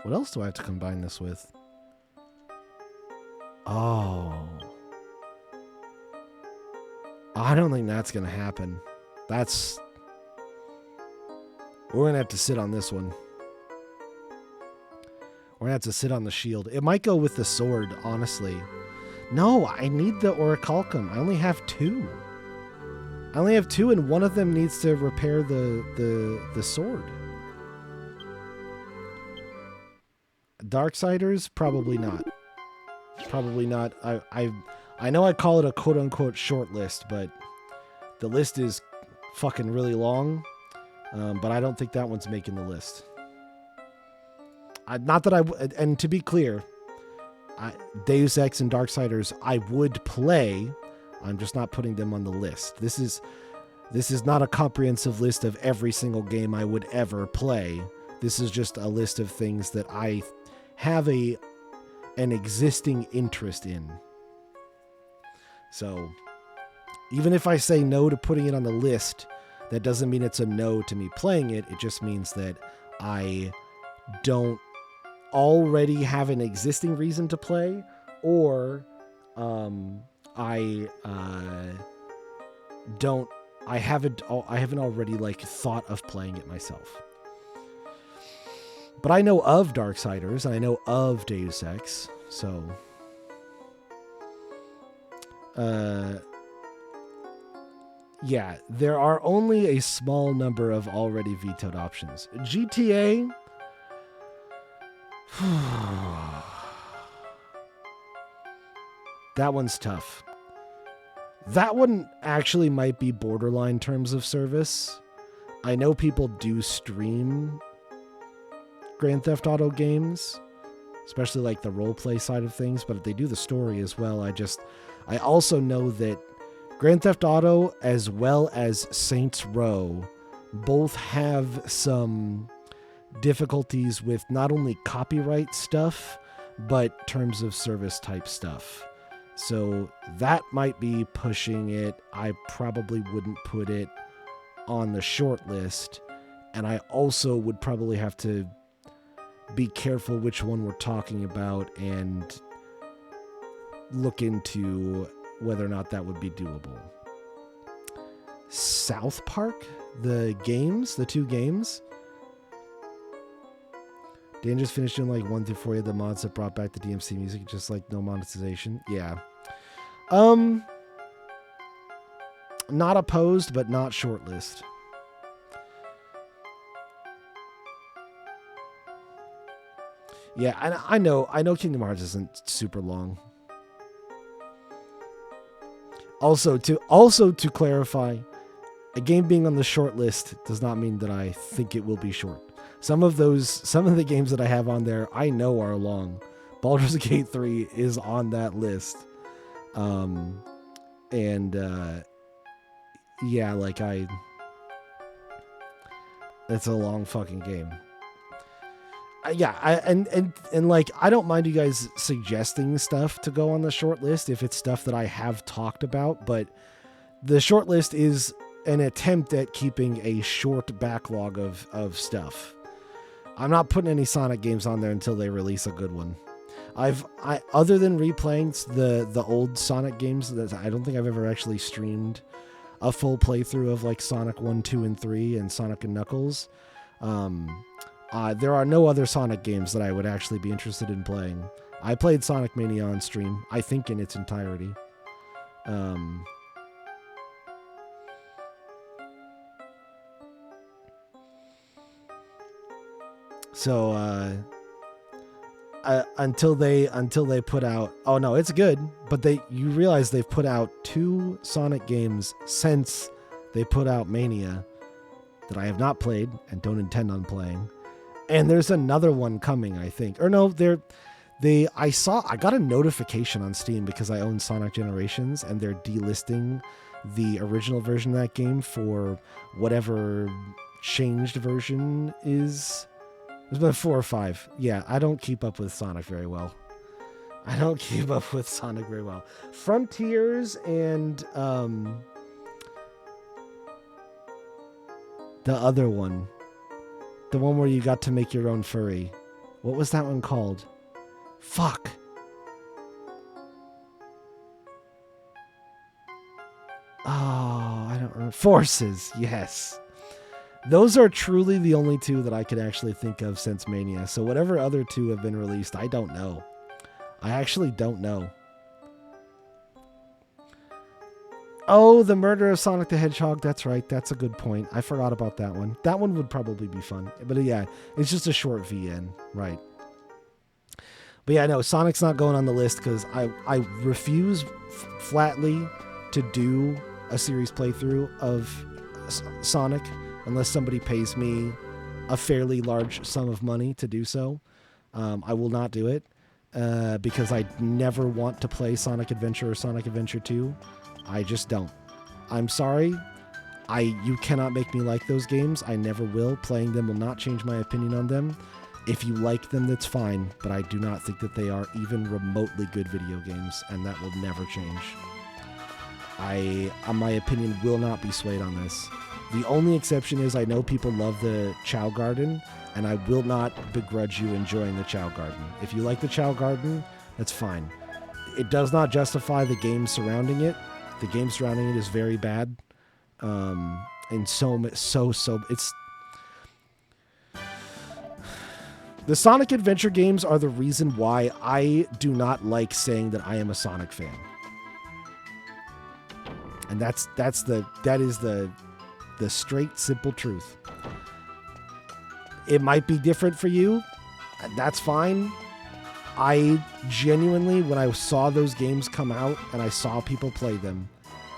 What else do I have to combine this with? Oh. I don't think that's going to happen. We're going to have to sit on this one. We're going to have to sit on the shield. It might go with the sword, honestly. No, I need the Orichalcum. I only have 2. I only have 2, and one of them needs to repair the sword. Darksiders? Probably not. Probably not. I know I call it a quote unquote short list, but the list is fucking really long. But I don't think that one's making the list. Not that I and to be clear, Deus Ex and Darksiders I would play. I'm just not putting them on the list. This is not a comprehensive list of every single game I would ever play. This is just a list of things that I have an existing interest in. So, even if I say no to putting it on the list, that doesn't mean it's a no to me playing it. It just means that I don't already have an existing reason to play, or I haven't already like thought of playing it myself. But I know of Darksiders and I know of Deus Ex, so yeah, there are only a small number of already vetoed options. GTA that one's tough. That one actually might be borderline terms of service. I know people do stream Grand Theft Auto games, especially like the roleplay side of things, but they do the story as well. I also know that Grand Theft Auto as well as Saints Row both have some difficulties with not only copyright stuff, but terms of service type stuff. So that might be pushing it. I probably wouldn't put it on the short list. And I also would probably have to be careful which one we're talking about and look into whether or not that would be doable. South Park, the two games. Dan just finished doing like 1 through 4 of the mods that brought back the DMC music, just like no monetization. Yeah. Not opposed, but not shortlist. Yeah, and I know Kingdom Hearts isn't super long. Also to clarify, a game being on the short list does not mean that I think it will be short. Some of the games that I have on there, I know are long. Baldur's Gate 3 is on that list. Yeah, like it's a long fucking game. And like, I don't mind you guys suggesting stuff to go on the short list if it's stuff that I have talked about, but the short list is an attempt at keeping a short backlog of stuff. I'm not putting any Sonic games on there until they release a good one. Other than replaying the old Sonic games, that I don't think I've ever actually streamed a full playthrough of like Sonic 1, 2, and 3 and Sonic and Knuckles. There are no other Sonic games that I would actually be interested in playing. I played Sonic Mania on stream, I think in its entirety. So until they put out, oh no, it's good, but you realize they've put out 2 Sonic games since they put out Mania that I have not played and don't intend on playing. And there's another one coming, I think. Or no, I got a notification on Steam because I own Sonic Generations, and they're delisting the original version of that game for whatever changed version is. There's been 4 or 5. Yeah, I don't keep up with Sonic very well. Frontiers and the other one. The one where you got to make your own furry. What was that one called? Fuck. Oh, I don't remember. Forces, yes. Those are truly the only 2 that I could actually think of since Mania. So whatever other 2 have been released, I don't know. I actually don't know. Oh, the murder of Sonic the Hedgehog. That's right. That's a good point. I forgot about that one. That one would probably be fun. But yeah, it's just a short VN. Right. But yeah, no, Sonic's not going on the list because I refuse flatly to do a series playthrough of Sonic unless somebody pays me a fairly large sum of money to do so. I will not do it because I never want to play Sonic Adventure or Sonic Adventure 2. I just don't. I'm sorry. You cannot make me like those games. I never will. Playing them will not change my opinion on them. If you like them, that's fine, but I do not think that they are even remotely good video games, and that will never change. My opinion will not be swayed on this. The only exception is I know people love the Chow Garden, and I will not begrudge you enjoying the Chow Garden. If you like the Chow Garden, that's fine. It does not justify the game surrounding it. The game surrounding it is very bad. And so it's... The Sonic Adventure games are the reason why I do not like saying that I am a Sonic fan. And that is the straight, simple truth. It might be different for you. That's fine. I genuinely, when I saw those games come out and I saw people play them,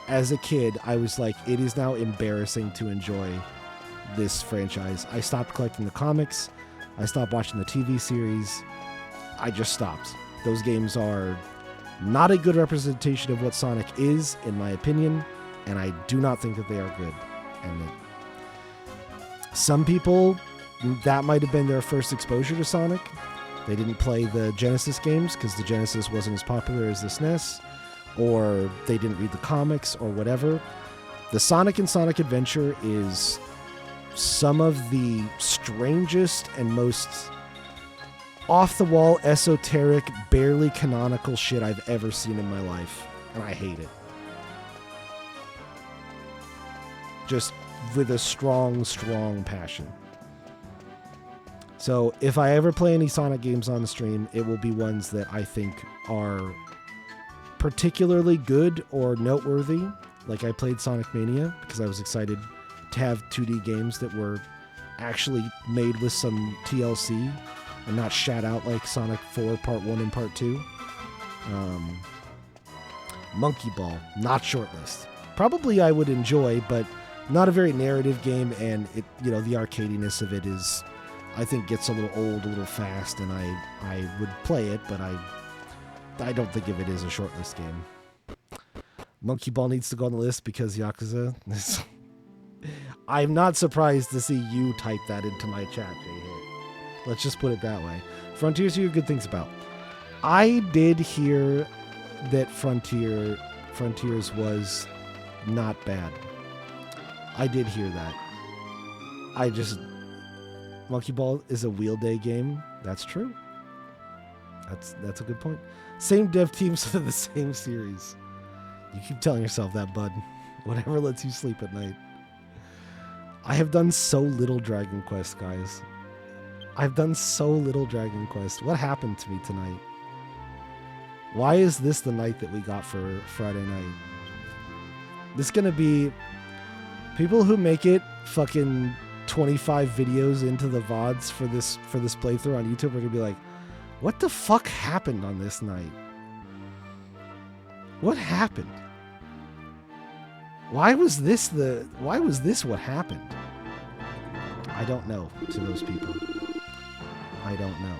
as a kid, I was like, it is now embarrassing to enjoy this franchise. I stopped collecting the comics. I stopped watching the TV series. I just stopped. Those games are not a good representation of what Sonic is, in my opinion, and I do not think that they are good. And some people, that might have been their first exposure to Sonic. They didn't play the Genesis games because the Genesis wasn't as popular as the SNES, or they didn't read the comics, or whatever. The Sonic and Sonic Adventure is some of the strangest and most off-the-wall, esoteric, barely canonical shit I've ever seen in my life. And I hate it. Just with a strong, strong passion. So if I ever play any Sonic games on the stream, it will be ones that I think are particularly good or noteworthy. Like I played Sonic Mania because I was excited to have 2D games that were actually made with some TLC and not shat out like Sonic 4 Part 1 and Part 2. Monkey Ball, not shortlist. Probably I would enjoy, but not a very narrative game, and it, the arcadiness of it is, I think, gets a little old, a little fast, and I would play it, but I don't think of it as a shortlist game. Monkey Ball needs to go on the list because Yakuza. I'm not surprised to see you type that into my chat, J-Hit. Let's just put it that way. Frontiers you hear good things about. I did hear that Frontiers was not bad. I did hear that. Monkey Ball is a wheel day game. That's true. That's a good point. Same dev teams for the same series. You keep telling yourself that, bud. Whatever lets you sleep at night. I have done so little Dragon Quest, guys. I've done so little Dragon Quest. What happened to me tonight? Why is this the night that we got for Friday night? This is gonna be... People who make it fucking 25 videos into the VODs for this playthrough on YouTube are gonna be like, what the fuck happened on this night? What happened? Why was this what happened? I don't know to those people. I don't know.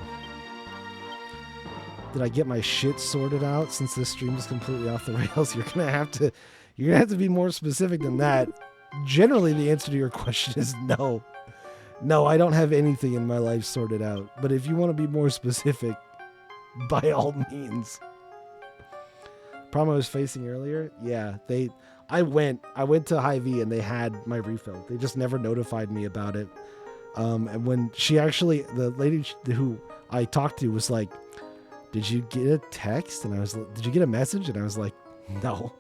Did I get my shit sorted out since this stream is completely off the rails? You're gonna have to be more specific than that. Generally, the answer to your question is no. No, I don't have anything in my life sorted out. But if you want to be more specific, by all means. Problem I was facing earlier? Yeah, I went to Hy-Vee and they had my refill. They just never notified me about it. And when the lady who I talked to was like, did you get a text? And did you get a message? And I was like, no.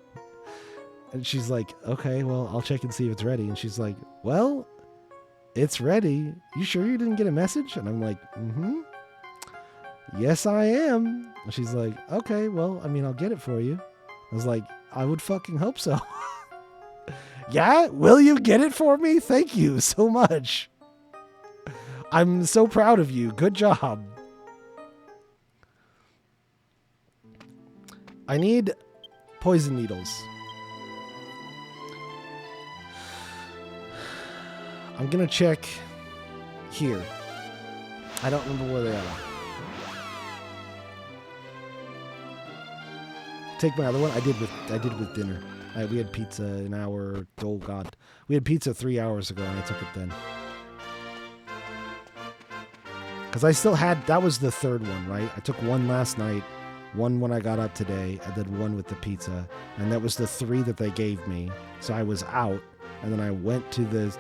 And she's like, okay, well, I'll check and see if it's ready. And she's like, well, it's ready. You sure you didn't get a message? And I'm like, mm-hmm. Yes, I am. And she's like, okay, well, I'll get it for you. I was like, I would fucking hope so. Yeah? Will you get it for me? Thank you so much. I'm so proud of you. Good job. I need poison needles. I'm gonna check here. I don't remember where they are. Take my other one. I did with dinner. We had pizza an hour. Oh God, we had pizza 3 hours ago, and I took it then. Because I still had. That was the third one, right? I took one last night, one when I got up today, and then one with the pizza, and that was the 3 that they gave me. So I was out, and then I went to the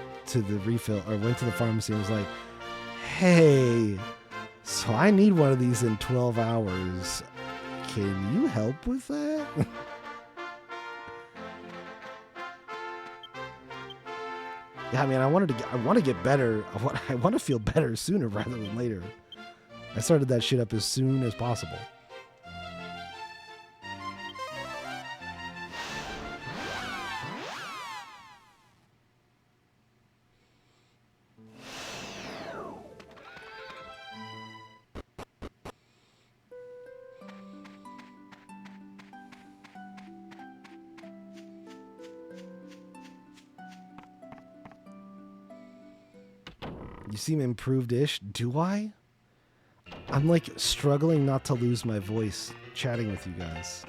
refill, or went to the pharmacy and was like, "Hey, so I need one of these in 12 hours. Can you help with that?" Yeah, I mean, I want to get better. I want to feel better sooner rather than later. I started that shit up as soon as possible. You seem improved-ish. Do I? I'm like struggling not to lose my voice chatting with you guys.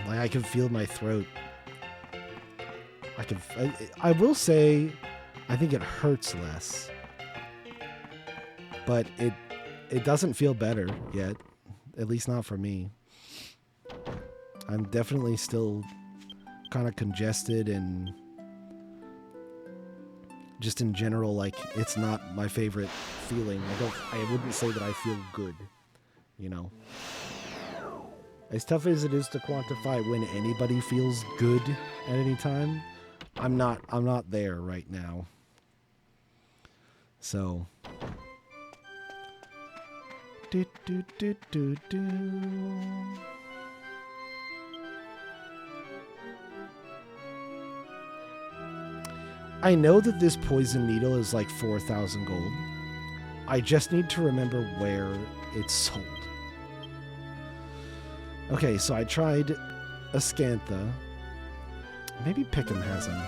Like I can feel my throat. I will say, I think it hurts less, but it doesn't feel better yet, at least not for me. I'm definitely still kind of congested and just in general, like, it's not my favorite feeling. I wouldn't say that I feel good, you know. As tough as it is to quantify when anybody feels good at any time, I'm not there right now. So do. I know that this poison needle is like 4,000 gold. I just need to remember where it's sold. Okay, so I tried Ascantha. Maybe Pickham has him.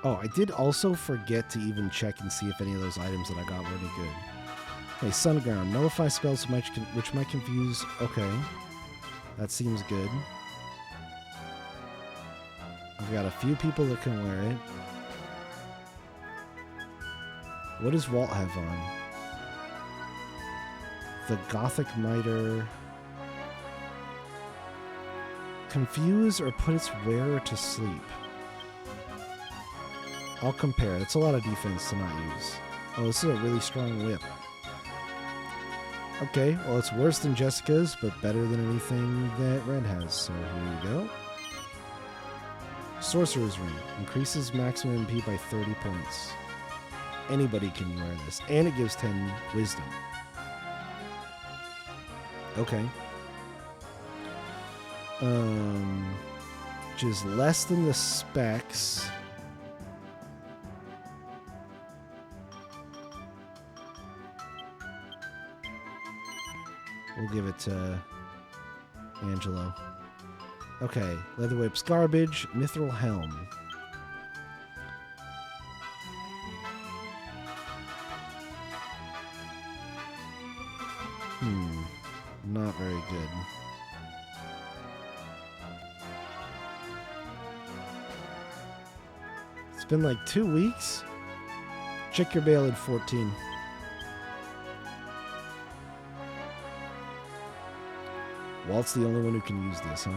Oh, I did also forget to even check and see if any of those items that I got were any good. Hey, Sunground. Nullify spells which might confuse... Okay. That seems good. I've got a few people that can wear it. What does Walt have on? The Gothic Mitre. Confuse or put its wearer to sleep. I'll compare. It's a lot of defense to not use. Oh, this is a really strong whip. Okay, well, it's worse than Jessica's, but better than anything that Red has. So here you go. Sorcerer's Ring. Increases maximum MP by 30 points. Anybody can wear this. And it gives 10 wisdom. Okay. Which is less than the specs. We'll give it to Angelo. Okay, Leather Whip's garbage. Mithril Helm. Not very good. It's been like 2 weeks. Check your bail at 14. Walt's the only one who can use this, huh?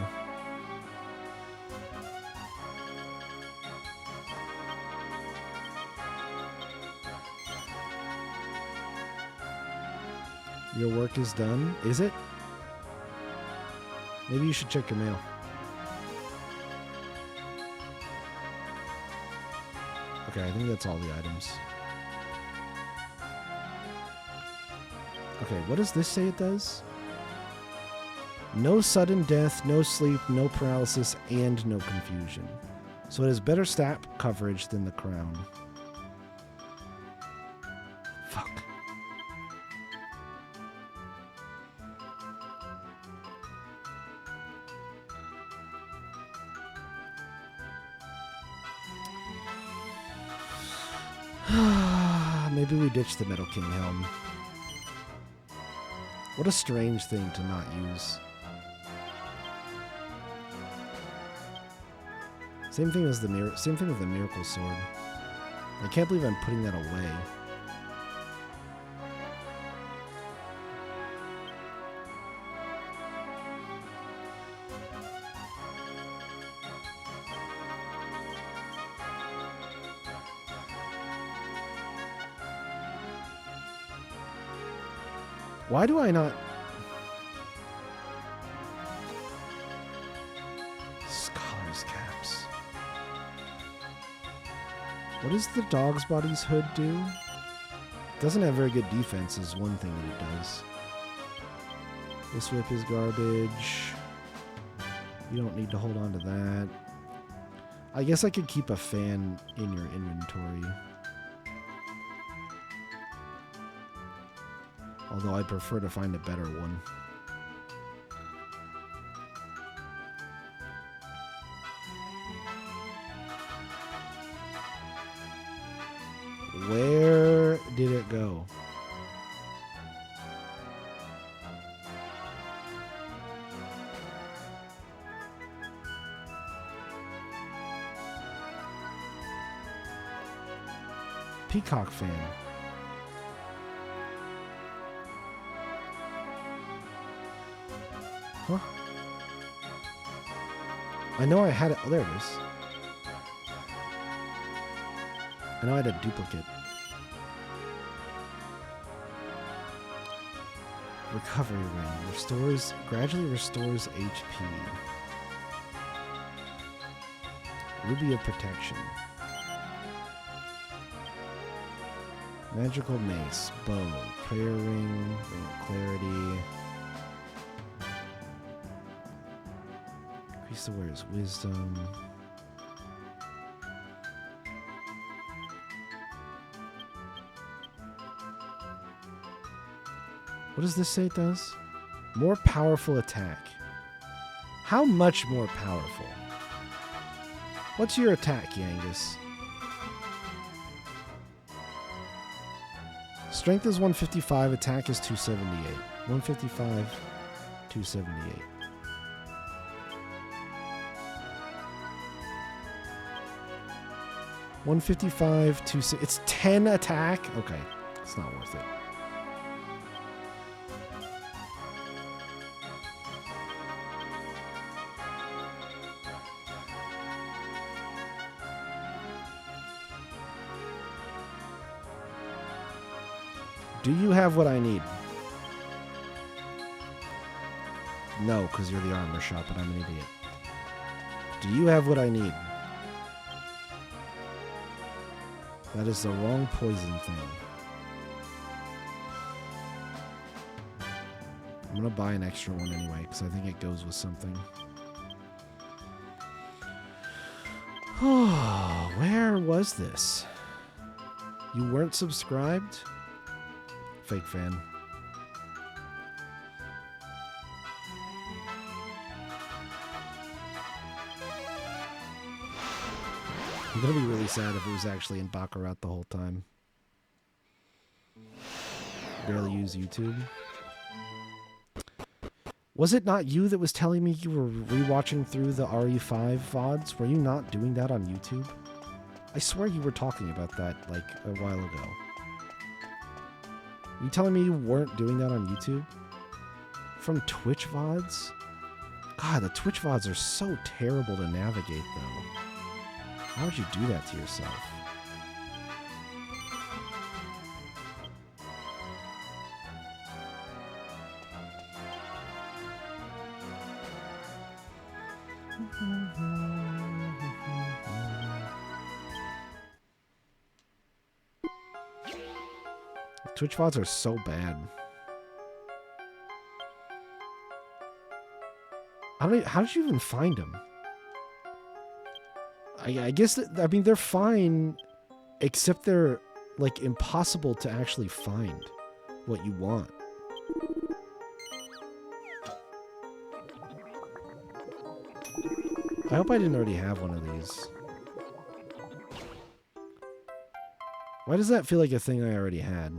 Your work is done? Is it? Maybe you should check your mail. Okay, I think that's all the items. Okay, what does this say it does? No sudden death, no sleep, no paralysis, and no confusion. So it has better stat coverage than the crown. Fuck. Maybe we ditch the Metal King helm. What a strange thing to not use. Same thing with the Miracle Sword. I can't believe I'm putting that away. Why do I not... Scholar's caps. What does the dog's body's hood do? It doesn't have very good defense is one thing that it does. This whip is garbage. You don't need to hold on to that. I guess I could keep a fan in your inventory. Although I prefer to find a better one. Where did it go? Peacock fan. Huh? I know I had it. Oh, there it is. I know I had a duplicate. Recovery ring. Gradually restores HP. Ruby of protection. Magical mace. Bow. Prayer ring. Ring of clarity. Increase the wearer's wisdom. What does this say it does? More powerful attack. How much more powerful? What's your attack, Yangus? Strength is 155, attack is 278. 155, 278. It's 10 attack? Okay, it's not worth it. Do you have what I need? No, because you're the armor shop and I'm an idiot. Do you have what I need? That is the wrong poison thing. I'm going to buy an extra one anyway, because I think it goes with something. Oh, where was this? You weren't subscribed? Fake fan. I'm gonna be really sad if it was actually in Baccarat the whole time. Barely use YouTube. Was it not you that was telling me you were rewatching through the RE5 VODs? Were you not doing that on YouTube? I swear you were talking about that like a while ago. You telling me you weren't doing that on YouTube? From Twitch VODs? God, the Twitch VODs are so terrible to navigate, though. How would you do that to yourself? Twitch VODs are so bad. How did you even find them? I guess I mean they're fine, except they're like impossible to actually find what you want. I hope I didn't already have one of these. Why does that feel like a thing I already had?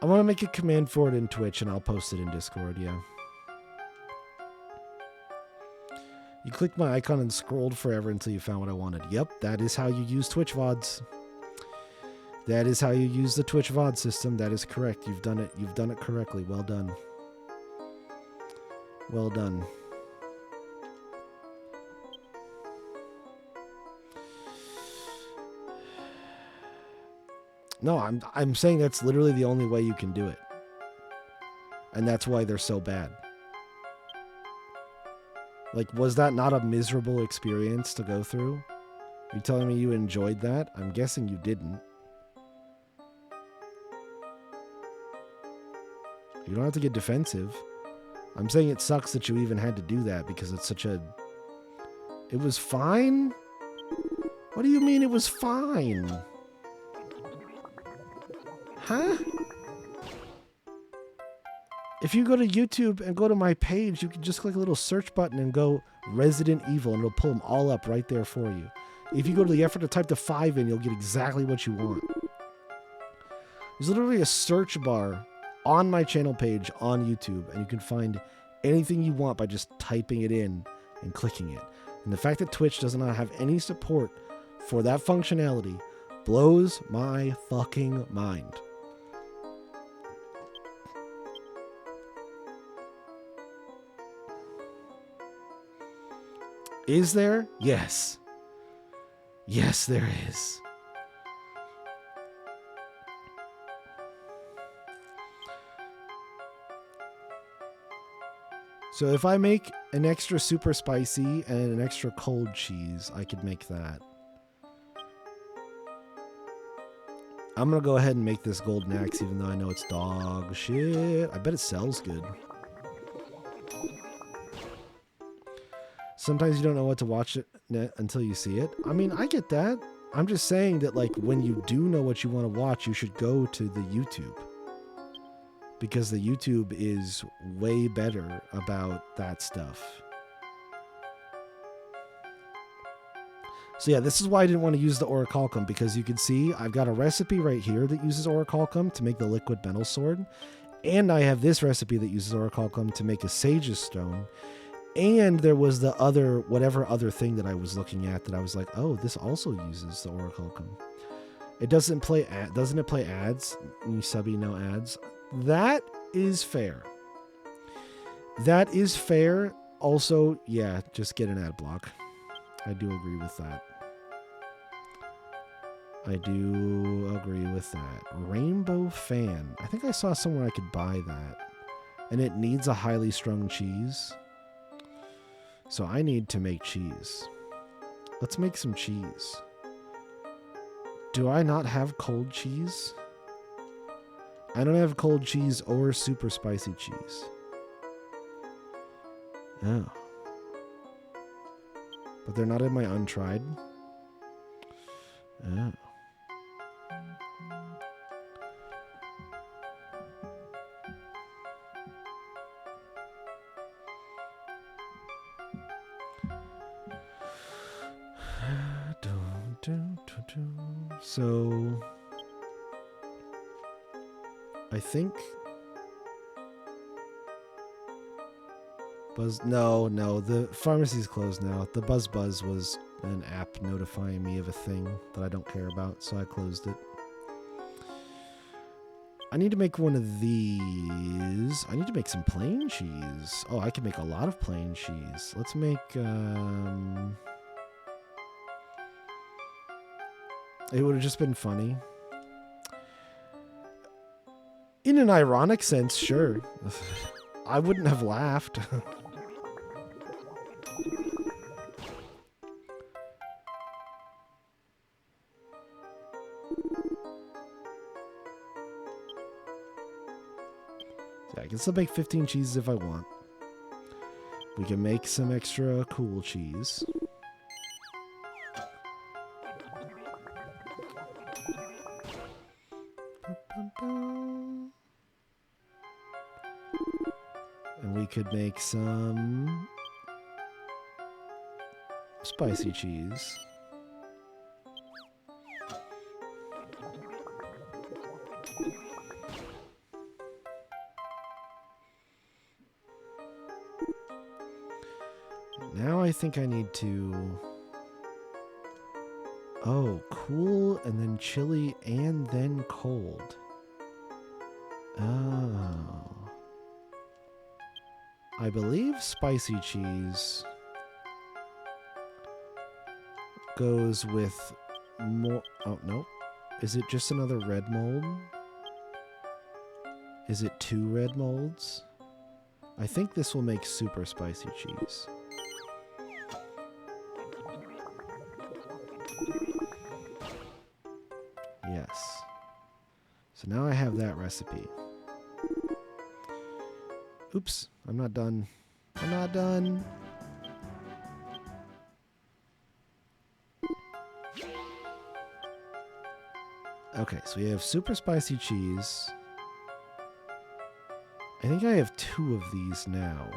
I want to make a command for it in Twitch, and I'll post it in Discord, yeah. You clicked my icon and scrolled forever until you found what I wanted. Yep, that is how you use Twitch VODs. That is how you use the Twitch VOD system. That is correct. You've done it. You've done it correctly. Well done. Well done. No, I'm saying that's literally the only way you can do it. And that's why they're so bad. Like, was that not a miserable experience to go through? You telling me you enjoyed that? I'm guessing you didn't. You don't have to get defensive. I'm saying it sucks that you even had to do that because it's such a... It was fine? What do you mean it was fine? Huh? If you go to YouTube and go to my page, you can just click a little search button and go Resident Evil, and it'll pull them all up right there for you. If you go to the effort to type the 5 in, you'll get exactly what you want. There's literally a search bar on my channel page on YouTube, and you can find anything you want by just typing it in and clicking it. And the fact that Twitch does not have any support for that functionality blows my fucking mind. Is there? Yes. Yes, there is. So if I make an extra super spicy and an extra cold cheese, I could make that. I'm going to go ahead and make this golden axe, even though I know it's dog shit. I bet it sells good. Sometimes you don't know what to watch it until you see it. I mean, I get that. I'm just saying that, like, when you do know what you want to watch, you should go to the YouTube. Because the YouTube is way better about that stuff. So yeah, this is why I didn't want to use the orichalcum, because you can see I've got a recipe right here that uses orichalcum to make the liquid metal sword. And I have this recipe that uses orichalcum to make a sage's stone. And there was the other, whatever other thing that I was looking at that I was like, oh, this also uses the orichalcum. It doesn't play doesn't it play ads? You subby, no ads. That is fair. That is fair. Also, yeah, just get an ad block. I do agree with that. I do agree with that. Rainbow fan. I think I saw somewhere I could buy that. And it needs a highly strung cheese. So I need to make cheese. Let's make some cheese. Do I not have cold cheese? I don't have cold cheese or super spicy cheese. Oh. But they're not in my untried. Oh. So I think no, the pharmacy's closed now. The Buzz was an app notifying me of a thing that I don't care about, so I closed it. I need to make one of these. I need to make some plain cheese. Oh, I can make a lot of plain cheese. Let's make... It would have just been funny. In an ironic sense, sure. I wouldn't have laughed. Yeah, I can still make 15 cheeses if I want. We can make some extra cool cheese. And we could make some spicy cheese. Now I think I need to... Oh, cool and then chili and then cold. Oh. I believe spicy cheese goes with more... Oh, no. Is it just another red mold? Is it 2 red molds? I think this will make super spicy cheese. Yes. So now I have that recipe. Oops, I'm not done. I'm not done. Okay, so we have super spicy cheese. I think I have 2 of these now.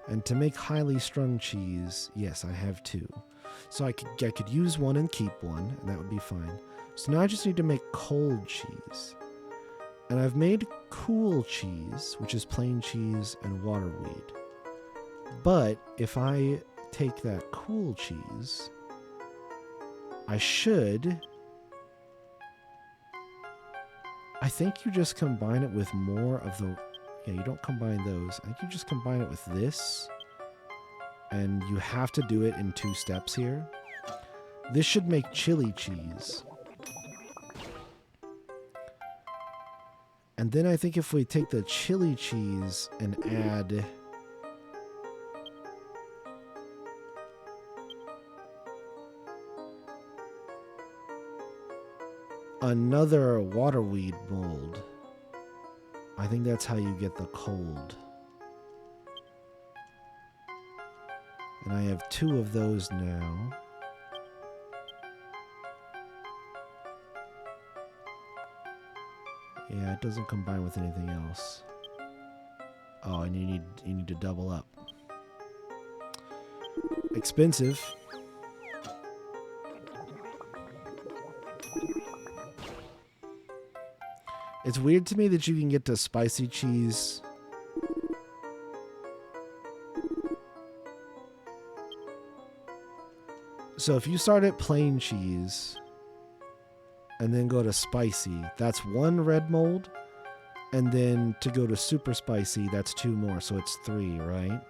And to make highly strung cheese, yes, I have 2. So I could use one and keep one, and that would be fine. So now I just need to make cold cheese. And I've made cool cheese, which is plain cheese and water weed. But if I take that cool cheese, I should... I think you just combine it with more of the... Yeah, you don't combine those. I think you just combine it with this. And you have to do it in 2 steps here. This should make chili cheese. And then I think if we take the chili cheese and add... another waterweed mold. I think that's how you get the cold. And I have 2 of those now. Yeah, it doesn't combine with anything else. Oh, and you need to double up. Expensive. It's weird to me that you can get to spicy cheese. So if you start at plain cheese and then go to spicy, that's 1 red mold. And then to go to super spicy, that's 2 more. So it's 3, right?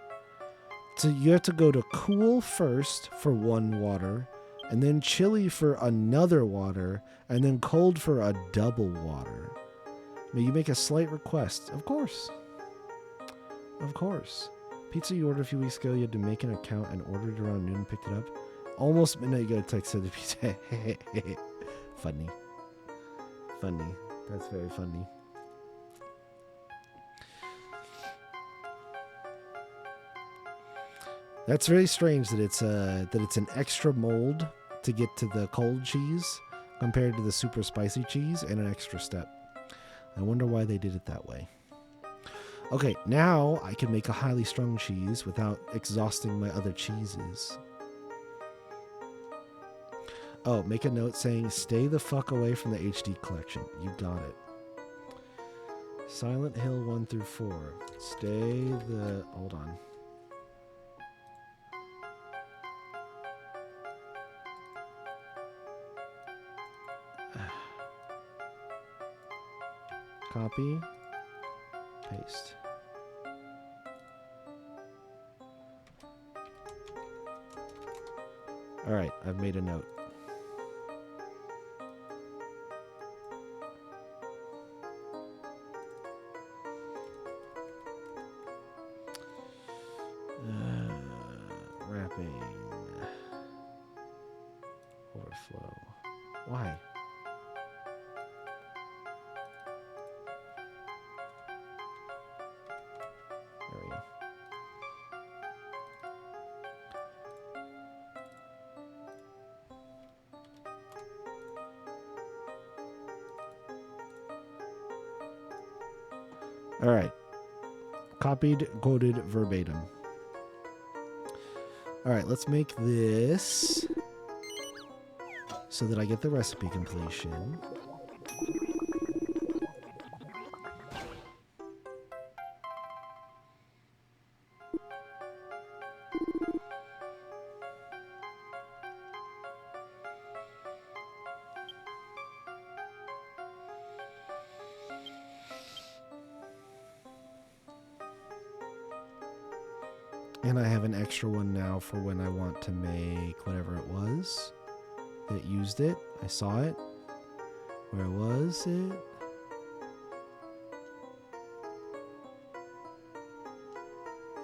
So you have to go to cool first for 1 water, and then chili for another water, and then cold for a double water. May you make a slight request? Of course. Of course. Pizza you ordered a few weeks ago, you had to make an account and ordered it around noon and picked it up. Almost midnight, you got a text of the pizza. Funny. Funny. That's very funny. That's very strange that it's an extra mold to get to the cold cheese compared to the super spicy cheese and an extra step. I wonder why they did it that way. Okay, now I can make a highly strung cheese without exhausting my other cheeses. Oh, make a note saying, stay the fuck away from the HD collection. You got it. Silent Hill 1 through 4. Stay the... Hold on. Copy. Paste. All right, I've made a note. Wrapping. Overflow. Why? There we go. All right. Copied, quoted verbatim. All right, let's make this so that I get the recipe completion. And I have an extra one now for when I want to make whatever it was that used it. I saw it. Where was it?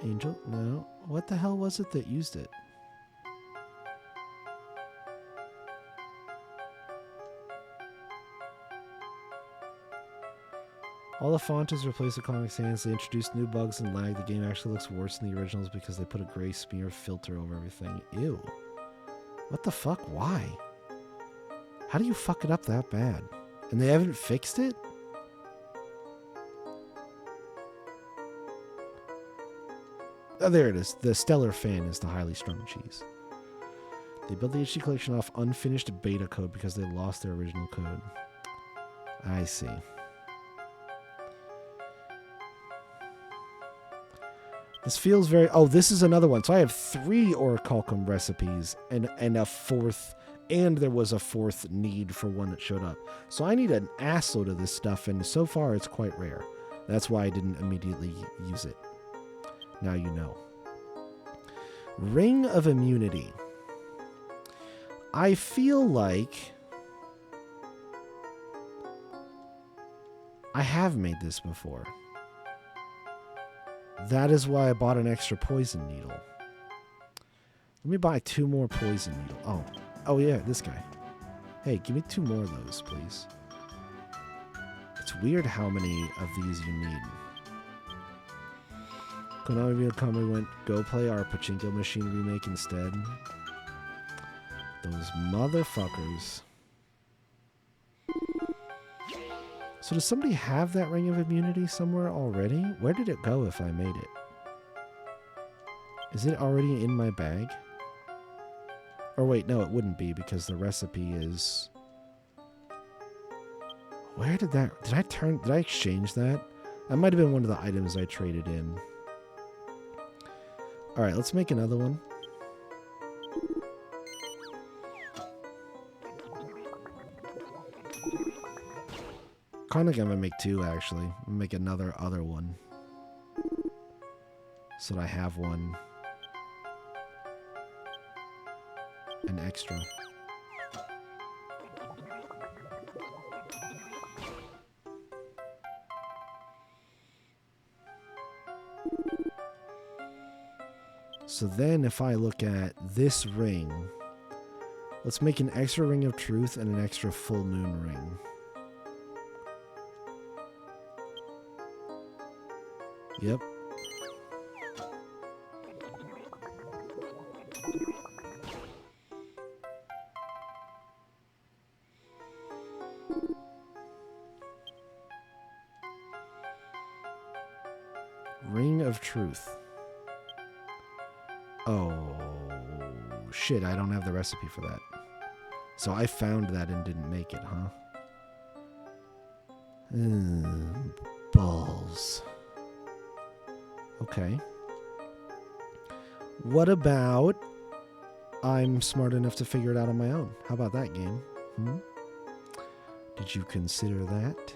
Angel? No. What the hell was it that used it? All the font is replaced with Comic Sans. They introduced new bugs and lag. The game actually looks worse than the originals because they put a gray smear filter over everything. Ew. What the fuck? Why? How do you fuck it up that bad? And they haven't fixed it? Oh, there it is. The Stellar Fan is the highly strung cheese. They built the HD collection off unfinished beta code because they lost their original code. I see. This feels very... Oh, this is another one. So I have 3 orichalcum recipes and a fourth... And there was a fourth need for one that showed up. So I need an assload of this stuff, and so far it's quite rare. That's why I didn't immediately use it. Now you know. Ring of Immunity. I feel like I have made this before. That is why I bought an extra poison needle. Let me buy 2 more poison needle. Oh yeah, this guy. Hey, give me 2 more of those, please. It's weird how many of these you need. Konami Kombi went, go play our Pachinko Machine remake instead. Those motherfuckers. So does somebody have that Ring of Immunity somewhere already? Where did it go if I made it? Is it already in my bag? Or wait, no, it wouldn't be because the recipe is... Where did that... Did I exchange that? That might have been one of the items I traded in. Alright, let's make another one. Kind of gonna make 2 actually. I'm gonna make another other one. So that I have one. An extra. So then if I look at this ring, let's make an extra Ring of Truth and an extra full moon ring. Yep. Ring of Truth. Oh, shit, I don't have the recipe for that. So I found that and didn't make it, huh? Balls. Okay. What about I'm smart enough to figure it out on my own? How about that game? Did you consider that?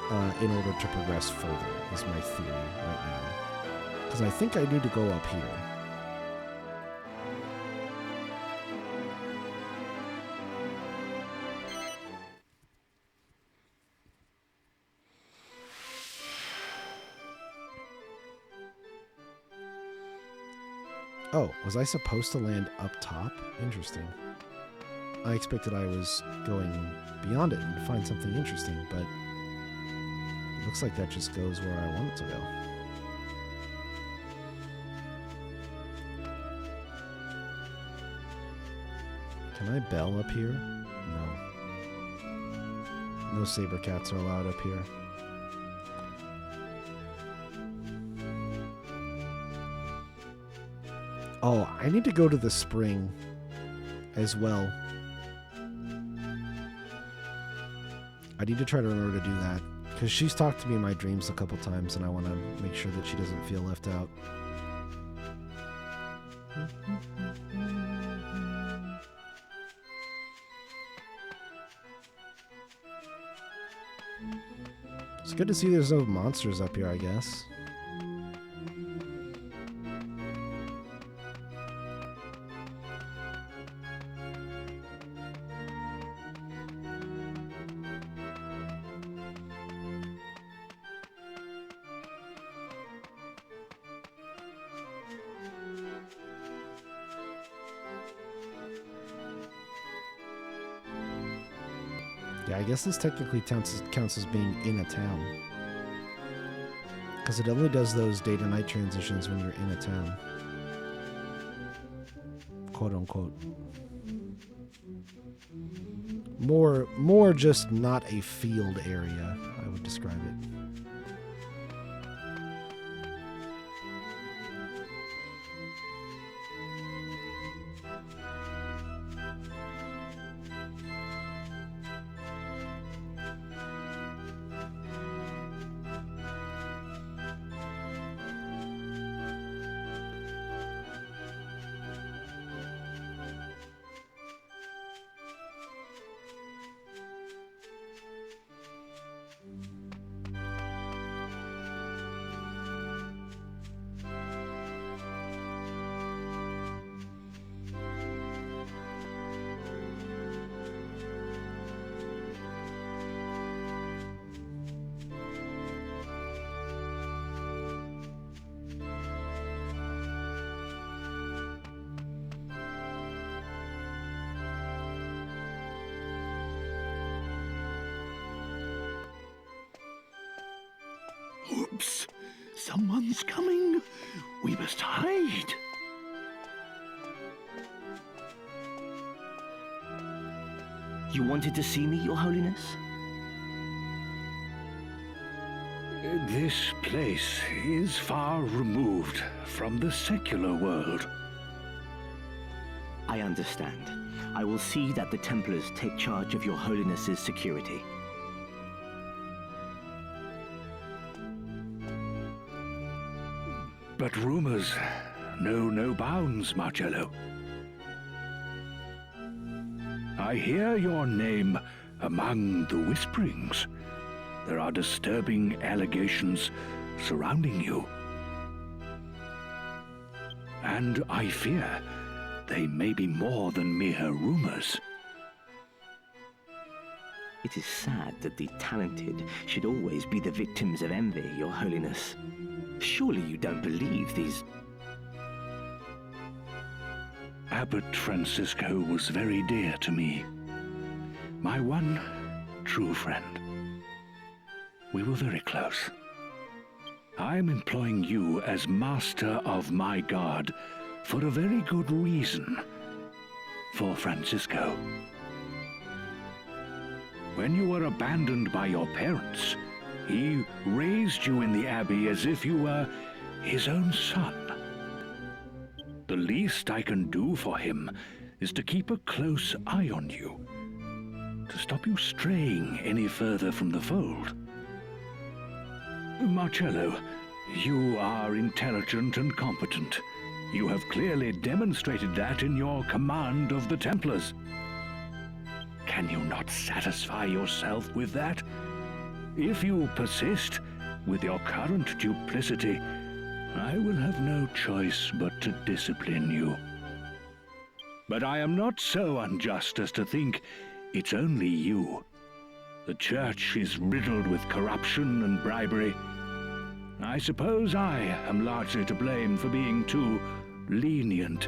in order to progress further, is my theory right now. Because I think I need to go up here. Oh, was I supposed to land up top? Interesting. I expected I was going beyond it and to find something interesting, but it looks like that just goes where I want it to go. Can I bell up here? No. No saber cats are allowed up here. Oh, I need to go to the spring as well. I need to try to remember to do that. Because she's talked to me in my dreams a couple times, and I want to make sure that she doesn't feel left out. It's good to see there's no monsters up here, I guess. Yeah, I guess this technically counts as being in a town. Because it only does those day to night transitions when you're in a town. Quote unquote. More just not a field area, I would describe it. Oops! Someone's coming! We must hide! You wanted to see me, Your Holiness? This place is far removed from the secular world. I understand. I will see that the Templars take charge of Your Holiness's security. But rumors know no bounds, Marcello. I hear your name among the whisperings. There are disturbing allegations surrounding you. And I fear they may be more than mere rumors. It is sad that the talented should always be the victims of envy, Your Holiness. Surely you don't believe these... Abbot Francisco was very dear to me. My one true friend. We were very close. I am employing you as master of my guard for a very good reason. For Francisco. When you were abandoned by your parents, he raised you in the abbey as if you were his own son. The least I can do for him is to keep a close eye on you, to stop you straying any further from the fold. Marcello, you are intelligent and competent. You have clearly demonstrated that in your command of the Templars. Can you not satisfy yourself with that? If you persist with your current duplicity, I will have no choice but to discipline you. But I am not so unjust as to think it's only you. The Church is riddled with corruption and bribery. I suppose I am largely to blame for being too lenient.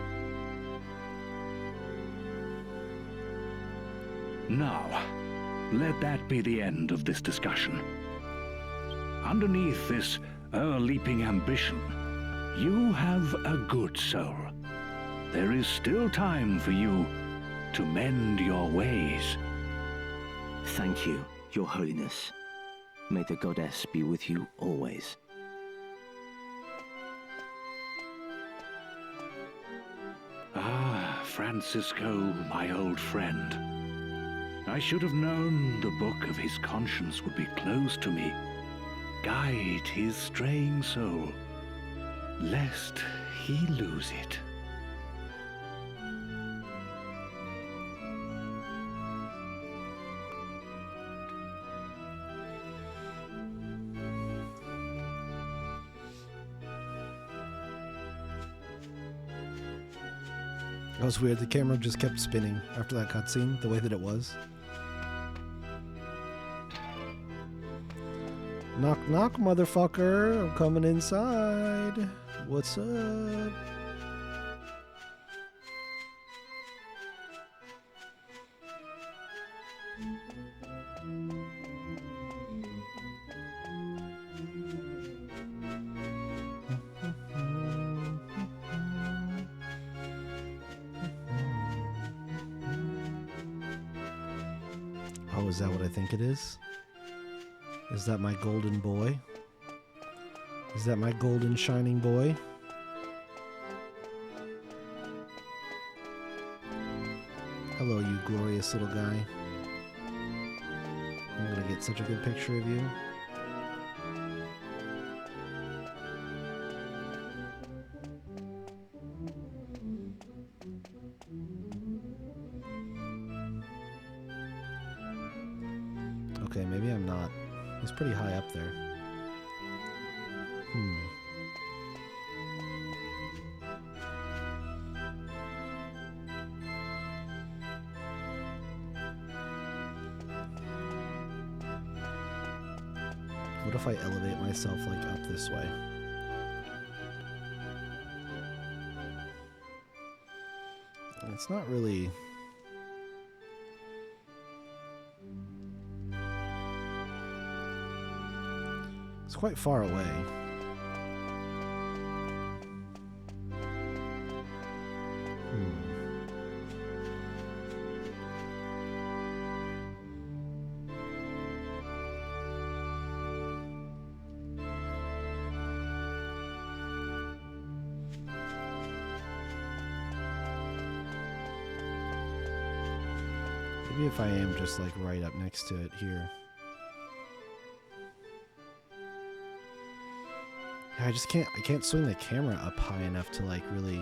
Now, let that be the end of this discussion. Underneath this ear-leaping ambition, you have a good soul. There is still time for you to mend your ways. Thank you, Your Holiness. May the goddess be with you always. Ah, Francisco, my old friend. I should have known the book of his conscience would be closed to me. Guide his straying soul, lest he lose it. That was weird. The camera just kept spinning after that cutscene, the way that it was. Knock, knock, motherfucker. I'm coming inside. What's up? Oh, is that what I think it is? Is that my golden boy? Is that my golden shining boy? Hello, you glorious little guy. I'm gonna get such a good picture of you. Okay, maybe I'm not. He's pretty high up there. What if I elevate myself like up this way? It's not really... It's quite far away. Maybe if I am just like right up next to it here. I just can't, I can't swing the camera up high enough to like really...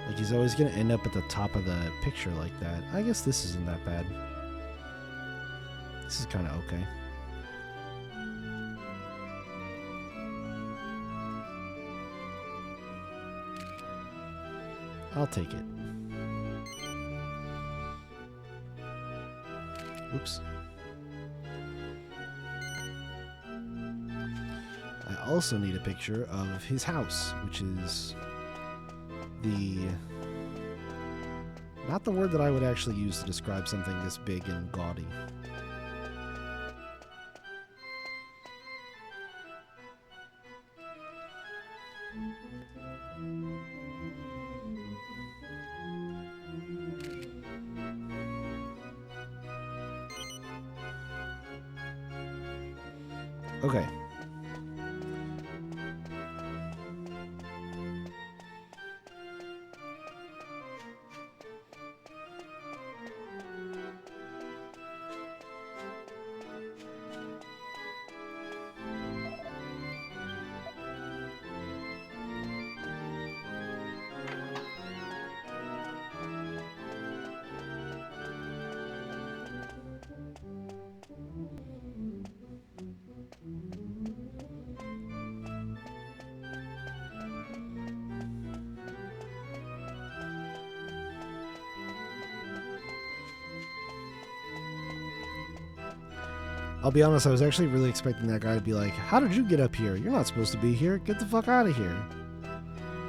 Like he's always gonna end up at the top of the picture like that. I guess this isn't that bad. This is kind of okay. I'll take it. Oops. I also need a picture of his house, which is the... not the word that I would actually use to describe something this big and gaudy. Okay. I'll be honest, I was actually really expecting that guy to be like, how did you get up here? You're not supposed to be here. Get the fuck out of here.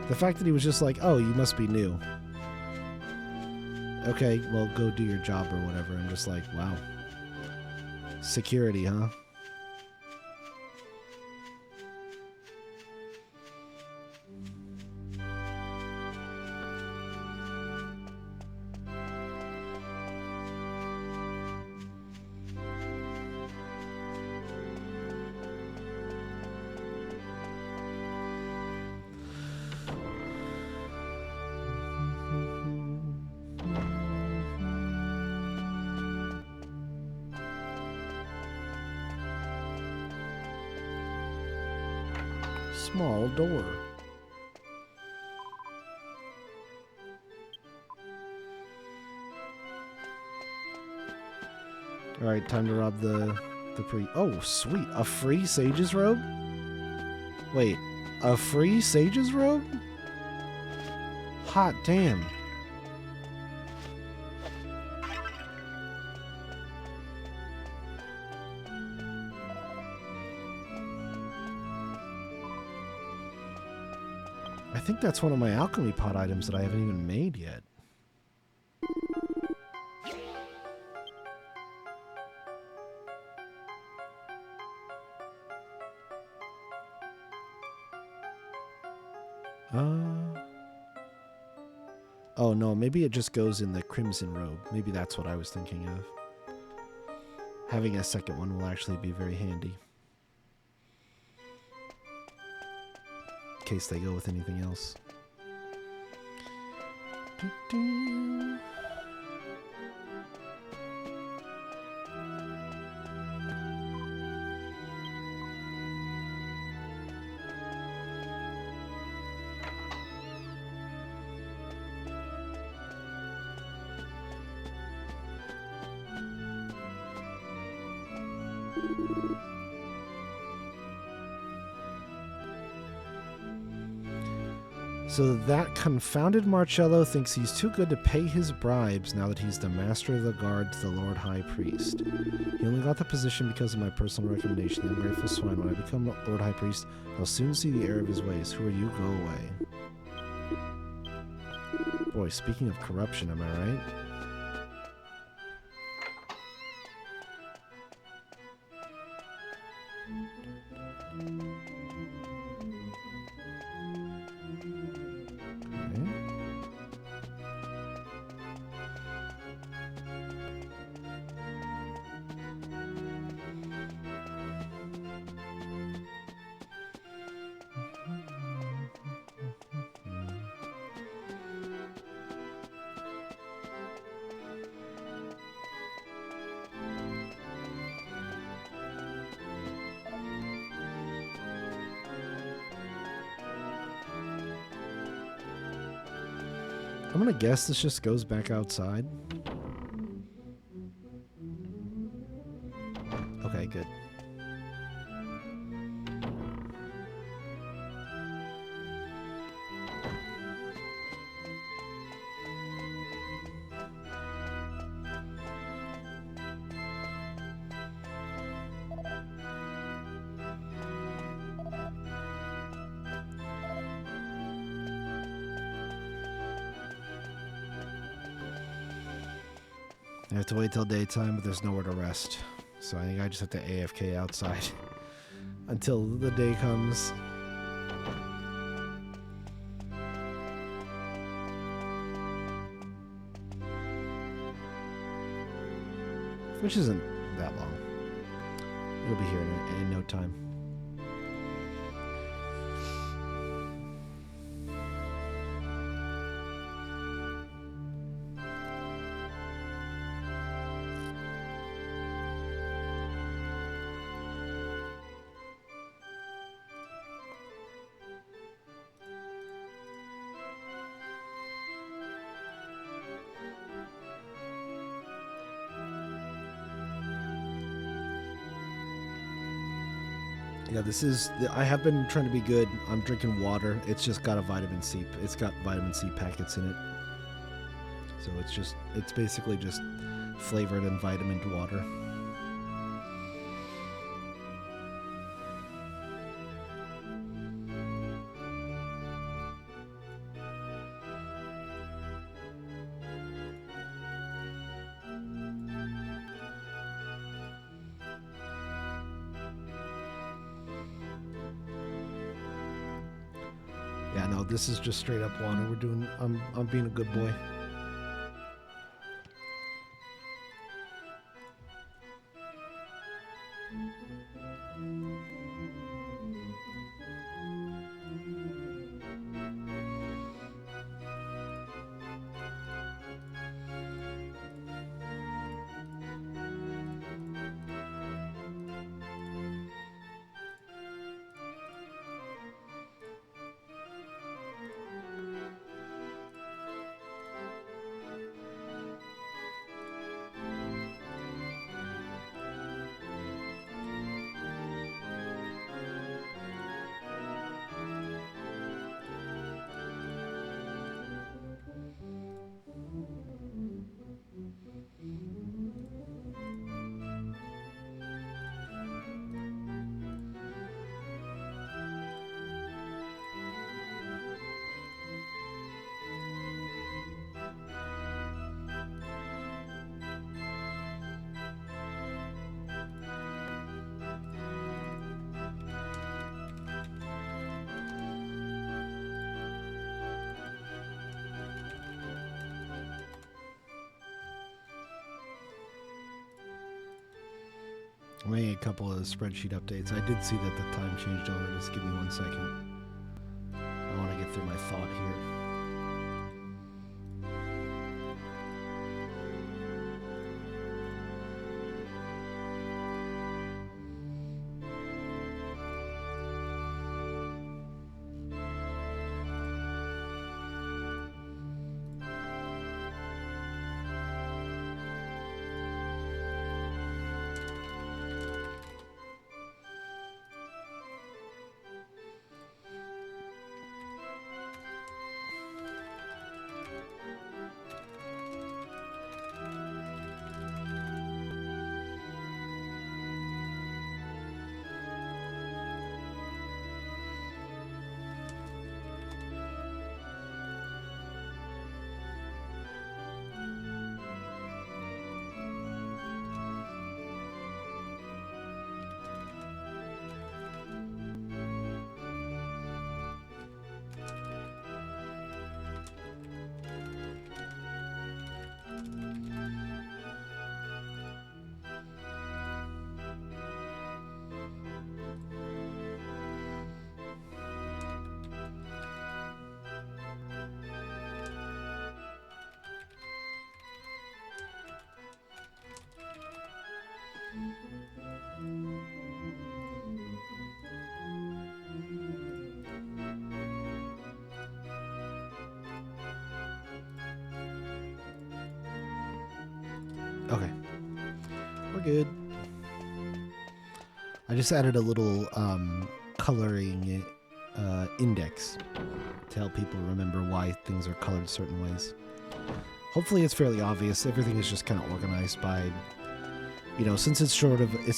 The fact that he was just like, oh, you must be new. Okay, well, go do your job or whatever. I'm just like, wow. Security, huh? Small door. All right, time to rob the Oh, sweet. A free sage's robe? Wait, a free sage's robe? Hot damn. I think that's one of my alchemy pot items that I haven't even made yet. Oh no, maybe it just goes in the crimson robe. Maybe that's what I was thinking of. Having a second one will actually be very handy. In case they go with anything else. Doo-doo. So that confounded Marcello thinks he's too good to pay his bribes now that he's the master of the guard to the Lord High Priest. He only got the position because of my personal recommendation. That grateful swine. When I become Lord High Priest, I'll soon see the error of his ways. Who are you? Go away. Boy, speaking of corruption, am I right? I'm gonna guess this just goes back outside. Okay, good. I have to wait till daytime, but there's nowhere to rest. So I think I just have to AFK outside until the day comes. Which isn't that long. It'll be here in no time. Yeah, this is. I have been trying to be good. I'm drinking water. It's just got a vitamin C. It's got vitamin C packets in it. So it's basically just flavored and vitamined water. Yeah, no, this is just straight up water. I'm being a good boy. I'm making a couple of spreadsheet updates. I did see that the time changed over. Just give me 1 second. I want to get through my thought here. Okay. We're good. I just added a little coloring index to help people remember why things are colored certain ways. Hopefully it's fairly obvious. Everything is just kind of organized by, since it's sort of a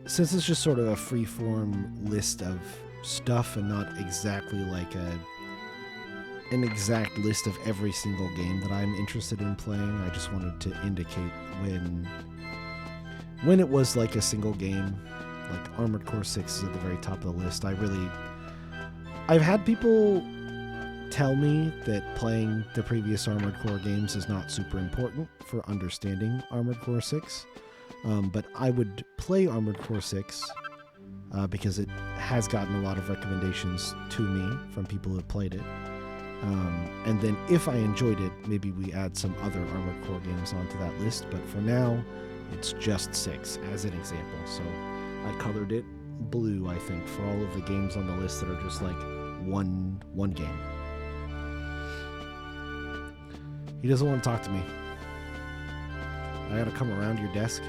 since it's just sort of a free-form list of stuff and not exactly like an exact list of every single game that I'm interested in playing, I just wanted to indicate when it was like a single game, like Armored Core 6 is at the very top of the list. I've had people tell me that playing the previous Armored Core games is not super important for understanding Armored Core 6. But I would play Armored Core 6 because it has gotten a lot of recommendations to me from people who have played it. And then if I enjoyed it, maybe we add some other Armored Core games onto that list. But for now, it's just 6 as an example. So I colored it blue, I think, for all of the games on the list that are just like one game. He doesn't want to talk to me. I gotta come around your desk.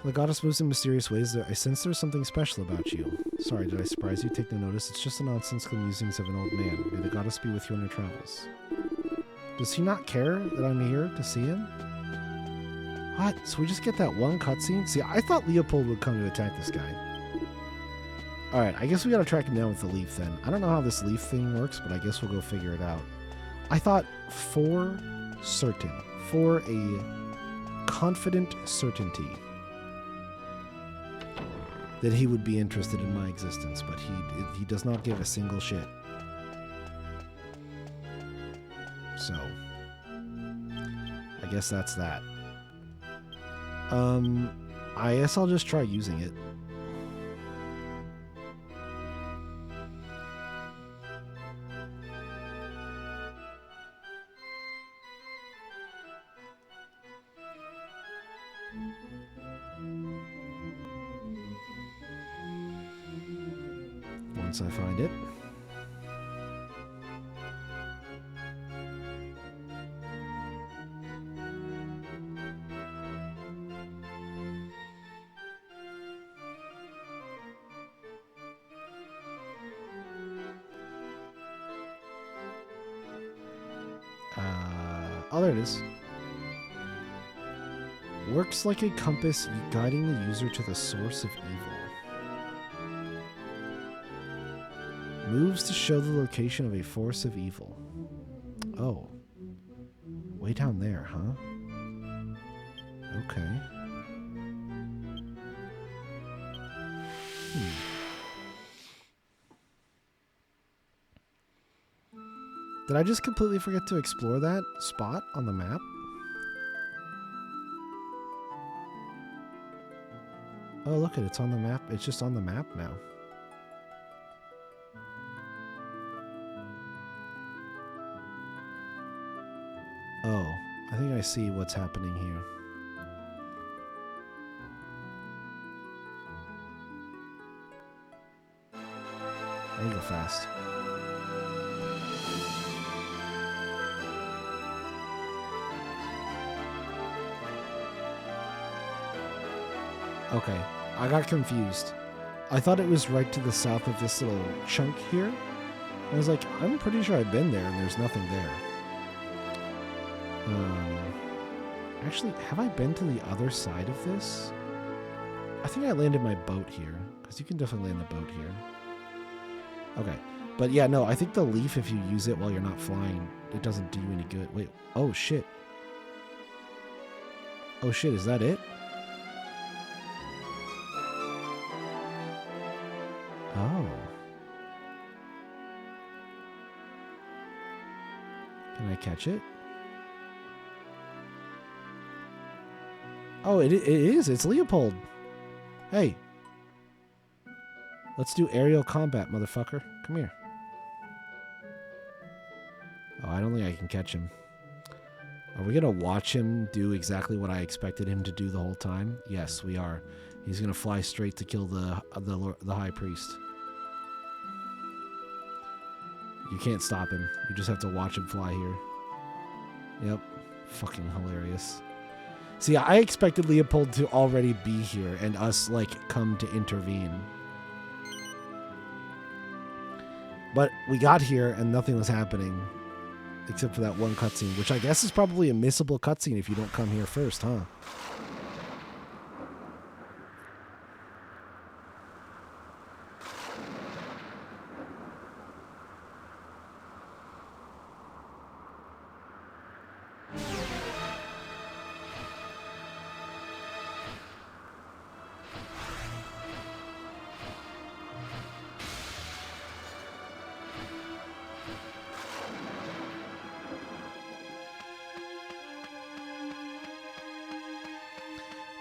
The goddess moves in mysterious ways. I sense there's something special about you. Sorry, did I surprise you? Take no notice. It's just the nonsensical musings of an old man. May the goddess be with you on your travels. Does he not care that I'm here to see him? What? So we just get that one cutscene? See, I thought Leopold would come to attack this guy. Alright, I guess we gotta track him down with the leaf then. I don't know how this leaf thing works, but I guess we'll go figure it out. I thought for certain, for a confident certainty, that he would be interested in my existence, but he does not give a single shit. So, I guess that's that. I guess I'll just try using it. Once I find it. Oh, there it is. Works like a compass, guiding the user to the source of evil. Moves to show the location of a force of evil. Oh. Way down there, huh? Okay. Did I just completely forget to explore that spot on the map? Oh, look at it. It's on the map. It's just on the map now. Oh, I think I see what's happening here. I need to go fast. Okay, I got confused. I thought it was right to the south of this little chunk here. I was like, I'm pretty sure I've been there and there's nothing there. Actually, have I been to the other side of this? I think I landed my boat here, because you can definitely land the boat here. Okay, but yeah, no, I think the leaf, if you use it while you're not flying, it doesn't do you any good. Wait, oh shit. Oh shit, is that it? Oh. Can I catch it? Oh, it is. It's Leopold. Hey. Let's do aerial combat, motherfucker. Come here. Oh, I don't think I can catch him. Are we going to watch him do exactly what I expected him to do the whole time? Yes, we are. He's going to fly straight to kill the high priest. You can't stop him. You just have to watch him fly here. Yep. Fucking hilarious. See, I expected Leopold to already be here and us, like, come to intervene. But we got here and nothing was happening. Except for that one cutscene, which I guess is probably a missable cutscene if you don't come here first, huh?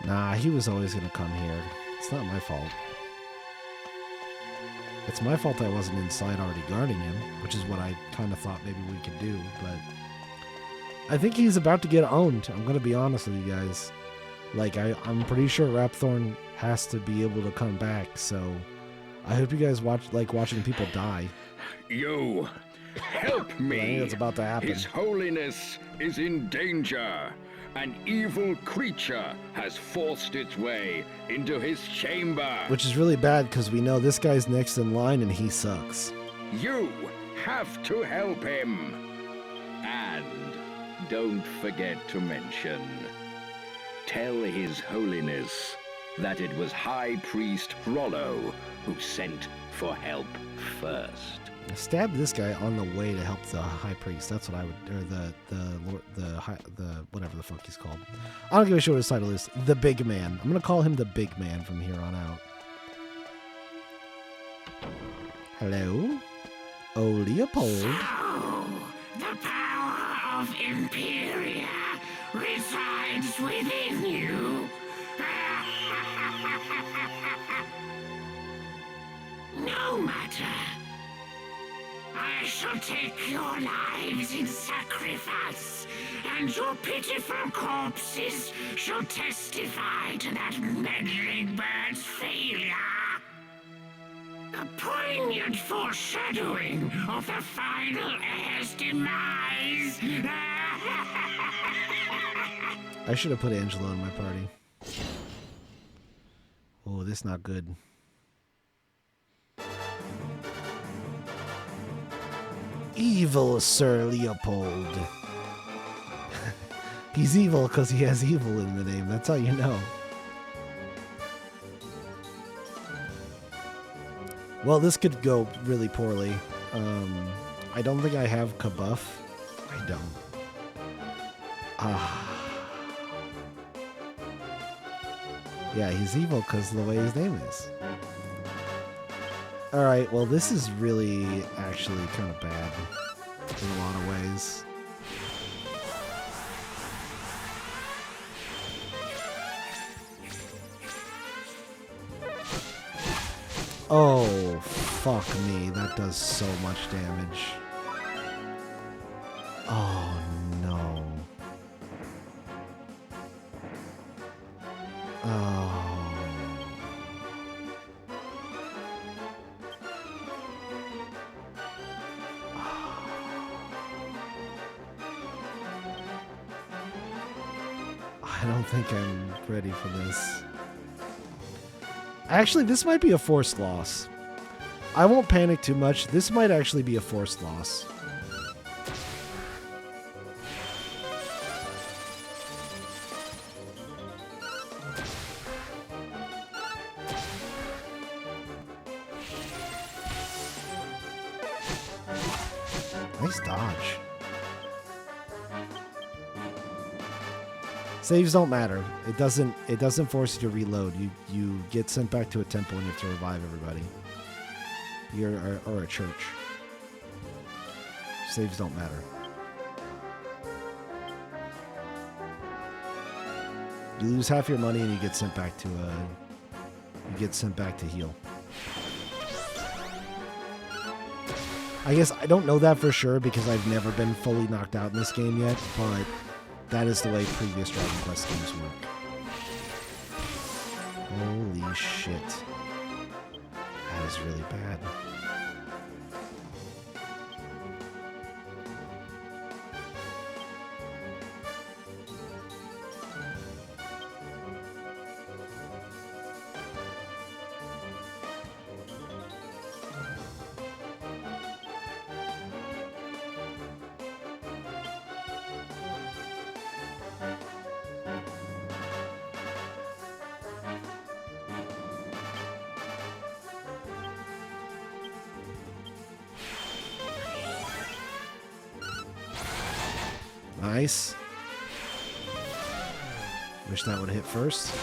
Nah, he was always going to come here. It's not my fault. It's my fault I wasn't inside already guarding him, which is what I kind of thought maybe we could do, but I think he's about to get owned. I'm going to be honest with you guys. Like, I'm pretty sure Rapthorn has to be able to come back, so I hope you guys like watching people die. You, help me! I think that's about to happen. His Holiness is in danger. An evil creature has forced its way into his chamber. Which is really bad because we know this guy's next in line and he sucks. You have to help him. And don't forget to mention, tell His Holiness that it was High Priest Rollo who sent for help first. Stab this guy on the way to help the high priest. That's what I would, or the whatever the fuck he's called. I don't give a shit what his title is. The big man. I'm gonna call him the big man from here on out. Hello? Oh, Leopold. So, the power of Imperia resides within you. No matter. I shall take your lives in sacrifice, and your pitiful corpses shall testify to that meddling bird's failure. A poignant foreshadowing of the final heir's demise. I should have put Angela in my party. Oh, this not good. Evil Sir Leopold. He's evil because he has evil in the name. That's how you know. Well, this could go really poorly. I don't think I have Kabuff. I don't. Yeah, he's evil because of the way his name is. Alright, well this is really actually kind of bad in a lot of ways. Oh, fuck me. That does so much damage. Oh, no. Oh. I don't think I'm ready for this. Actually, this might be a forced loss. I won't panic too much. This might actually be a forced loss. Nice dodge. Saves don't matter. It doesn't force you to reload. You get sent back to a temple and you have to revive everybody. Or a church. Saves don't matter. You lose half your money and you get sent back to heal. I guess I don't know that for sure because I've never been fully knocked out in this game yet, but that is the way previous Dragon Quest games work. Holy shit. That is really bad. Nice. Wish that would have hit first.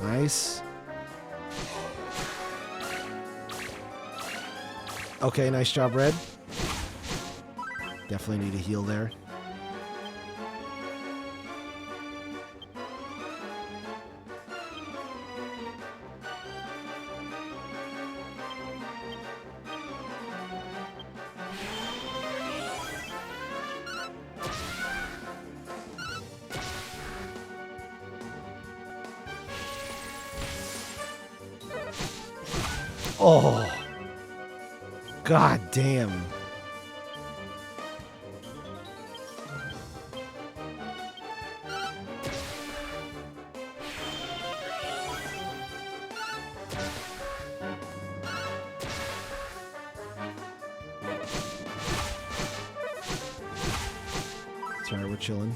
Nice. Okay, nice job, Red. Definitely need a heal there. Oh. God damn. Sorry, we're chilling.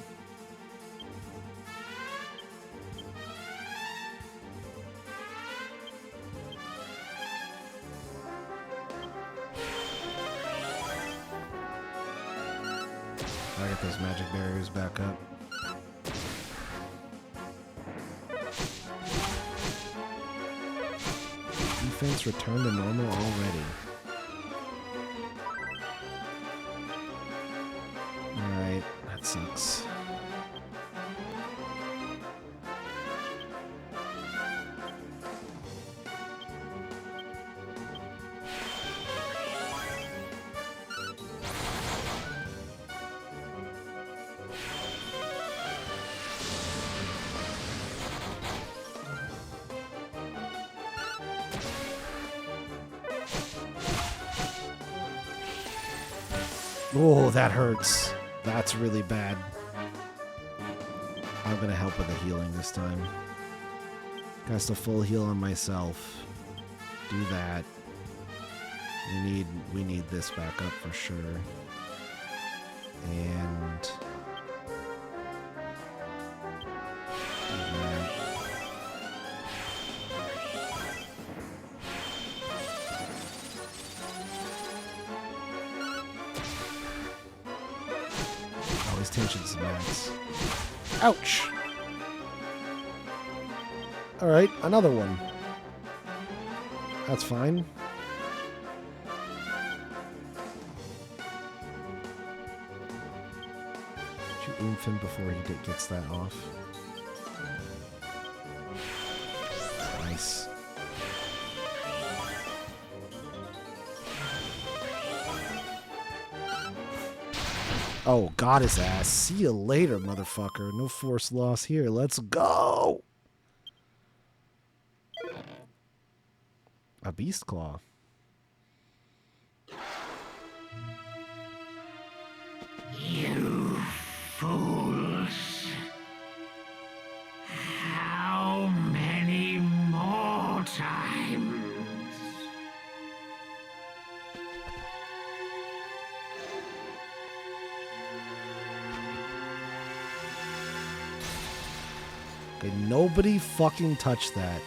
I got those magic barriers back up. Defense returned to normal already. Alright, that sucks. Oh, that hurts. That's really bad. I'm gonna help with the healing this time. Cast a full heal on myself. Do that. We need this back up for sure. And do that. Oh, his tension's max. Ouch! Alright, another one. That's fine. Should you oomph him before he gets that off? Nice. Oh, got his ass. See you later, motherfucker. No force loss here. Let's go! A beast claw. You fools. How many more times? Okay, nobody fucking touch that.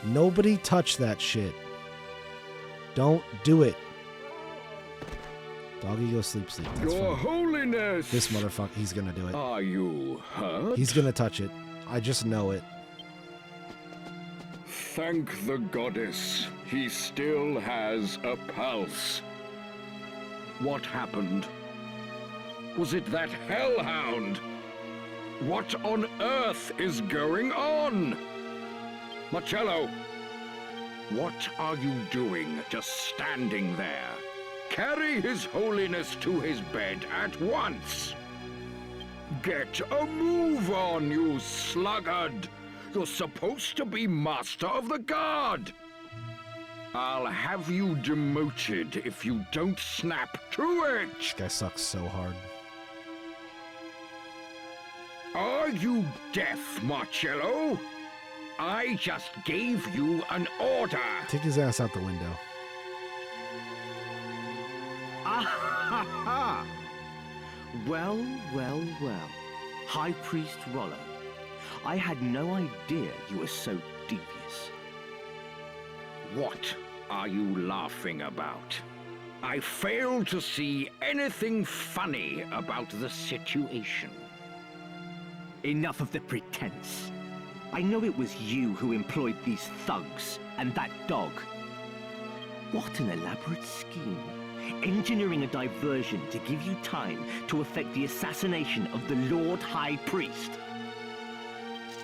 Nobody touch that shit. Don't do it. Doggy, go sleep. That's Your fine. Holiness! This motherfucker, he's gonna do it. Are you hurt? He's gonna touch it. I just know it. Thank the goddess. He still has a pulse. What happened? Was it that hellhound? What on earth is going on? Marcello, what are you doing just standing there? Carry His Holiness to his bed at once. Get a move on, you sluggard. You're supposed to be Master of the Guard. I'll have you demoted if you don't snap to it. This guy sucks so hard. Are you deaf, Marcello? I just gave you an order. Take his ass out the window. Ah ha ha! Well. High Priest Rollo, I had no idea you were so devious. What are you laughing about? I fail to see anything funny about the situation. Enough of the pretense. I know it was you who employed these thugs and that dog. What an elaborate scheme. Engineering a diversion to give you time to effect the assassination of the Lord High Priest.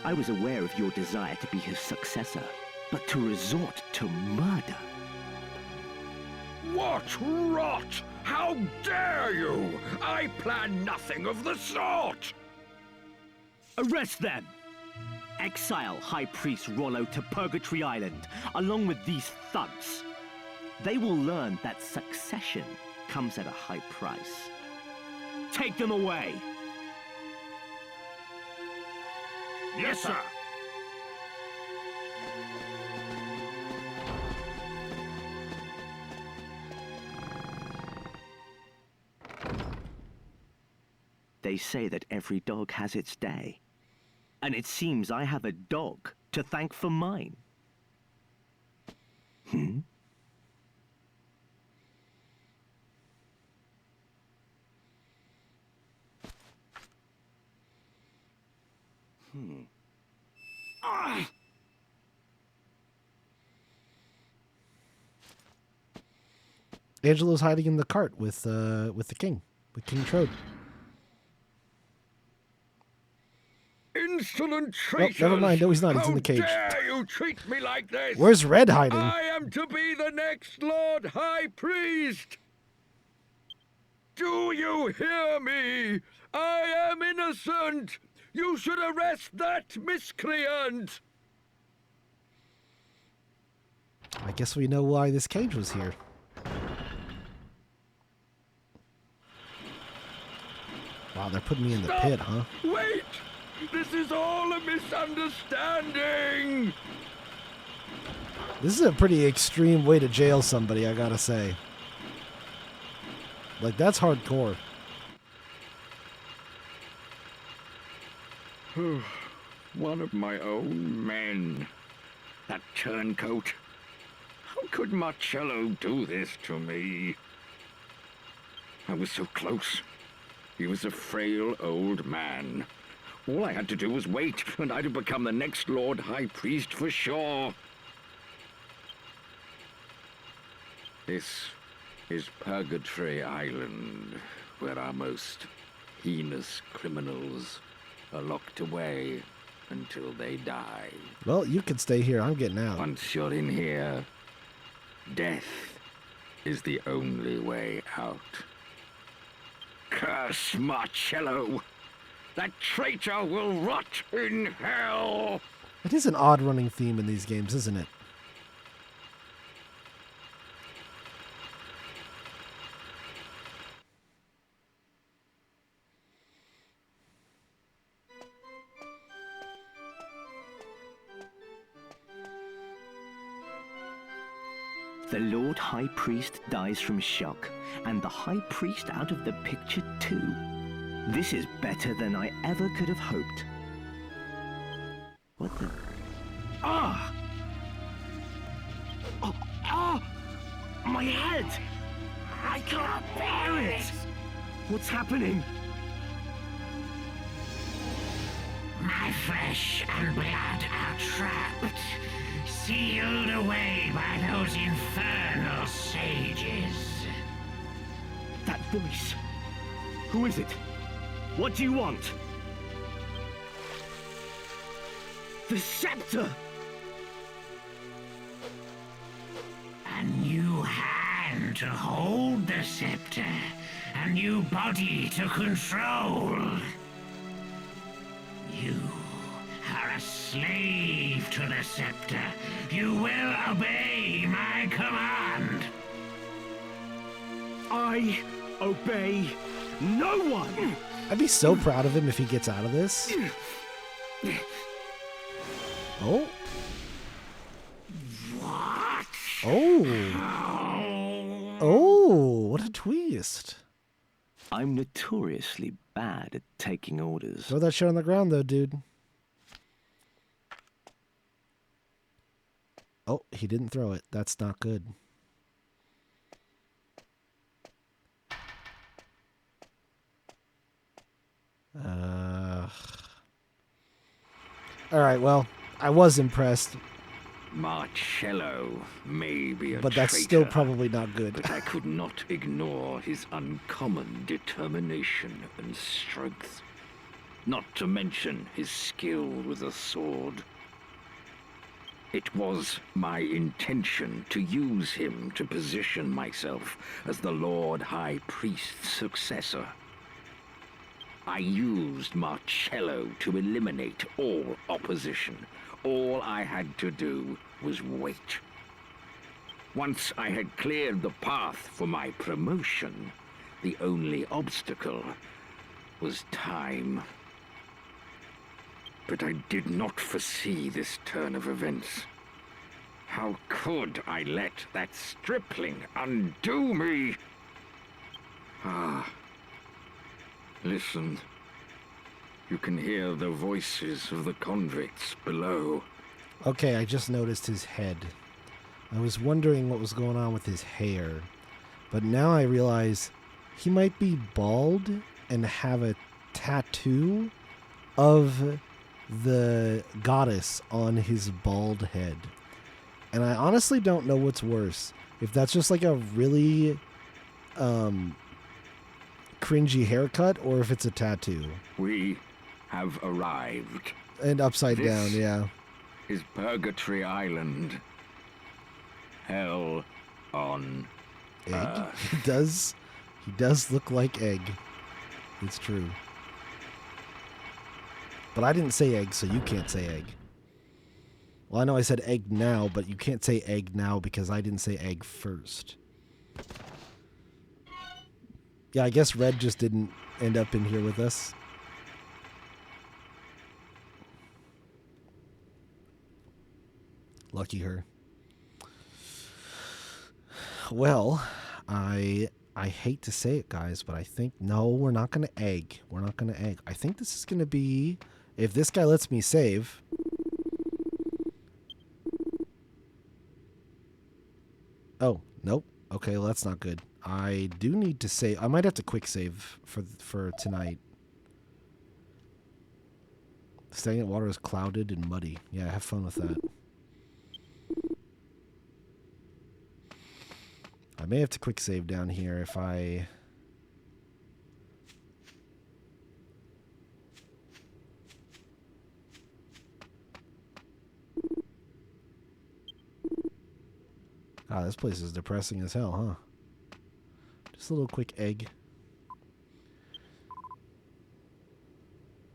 I was aware of your desire to be his successor, but to resort to murder. What rot! How dare you! I plan nothing of the sort! Arrest them! Exile High Priest Rollo to Purgatory Island, along with these thugs. They will learn that succession comes at a high price. Take them away! Yes, sir! They say that every dog has its day. And it seems I have a dog to thank for mine. Angelo's hiding in the cart with the king, with King Trode. Insolent Oh, traitors! never mind. No, he's not. He's in the cage. How dare you treat me like this? Where's Red hiding? I am to be the next Lord High Priest! Do you hear me? I am innocent! You should arrest that miscreant! I guess we know why this cage was here. Wow, they're putting me in the pit, huh? Wait! This is all a misunderstanding! This is a pretty extreme way to jail somebody, I gotta say. Like, that's hardcore. One of my own men. That turncoat. How could Marcello do this to me? I was so close. He was a frail old man. All I had to do was wait, and I'd have become the next Lord High Priest for sure. This is Purgatory Island, where our most heinous criminals are locked away until they die. Well, you can stay here. I'm getting out. Once you're in here, death is the only way out. Curse Marcello! That traitor will rot in hell! It is an odd running theme in these games, isn't it? The Lord High Priest dies from shock, and the High Priest out of the picture too. This is better than I ever could have hoped. What the... Ah! Oh, ah! My head! I can't bear it! What's happening? My flesh and blood are trapped, sealed away by those infernal sages. That voice. Who is it? What do you want? The scepter! A new hand to hold the scepter, a new body to control. You are a slave to the scepter. You will obey my command. I obey no one! I'd be so proud of him if he gets out of this. Oh. What? Oh. Oh, what a twist. I'm notoriously bad at taking orders. Throw that shit on the ground, though, dude. Oh, he didn't throw it. That's not good. All right, well, I was impressed, Marcello may be a but that's traitor, still probably not good. but I could not ignore his uncommon determination and strength. Not to mention his skill with a sword. It was my intention to use him to position myself as the Lord High Priest's successor. I used Marcello to eliminate all opposition. All I had to do was wait. Once I had cleared the path for my promotion, the only obstacle was time. But I did not foresee this turn of events. How could I let that stripling undo me? Ah. Listen. You can hear the voices of the convicts below. Okay, I just noticed his head. I was wondering what was going on with his hair, but now I realize he might be bald and have a tattoo of the goddess on his bald head. And I honestly don't know what's worse. If that's just like a really cringy haircut or if it's a tattoo. We have arrived. And upside This down, yeah. is Purgatory Island. Hell on Egg? He does look like Egg. It's true. But I didn't say egg, so you can't say egg. Well, I know I said egg now, but you can't say egg now because I didn't say egg first. Yeah, I guess Red just didn't end up in here with us. Lucky her. Well, I hate to say it, guys, but I think, no, we're not going to egg. We're not going to egg. I think this is going to be, if this guy lets me save. Oh, nope. Okay, well, that's not good. I do need to save. I might have to quick save for tonight. Stagnant water is clouded and muddy. Yeah, have fun with that. I may have to quick save down here if I... Ah, this place is depressing as hell, huh? Just a little quick egg.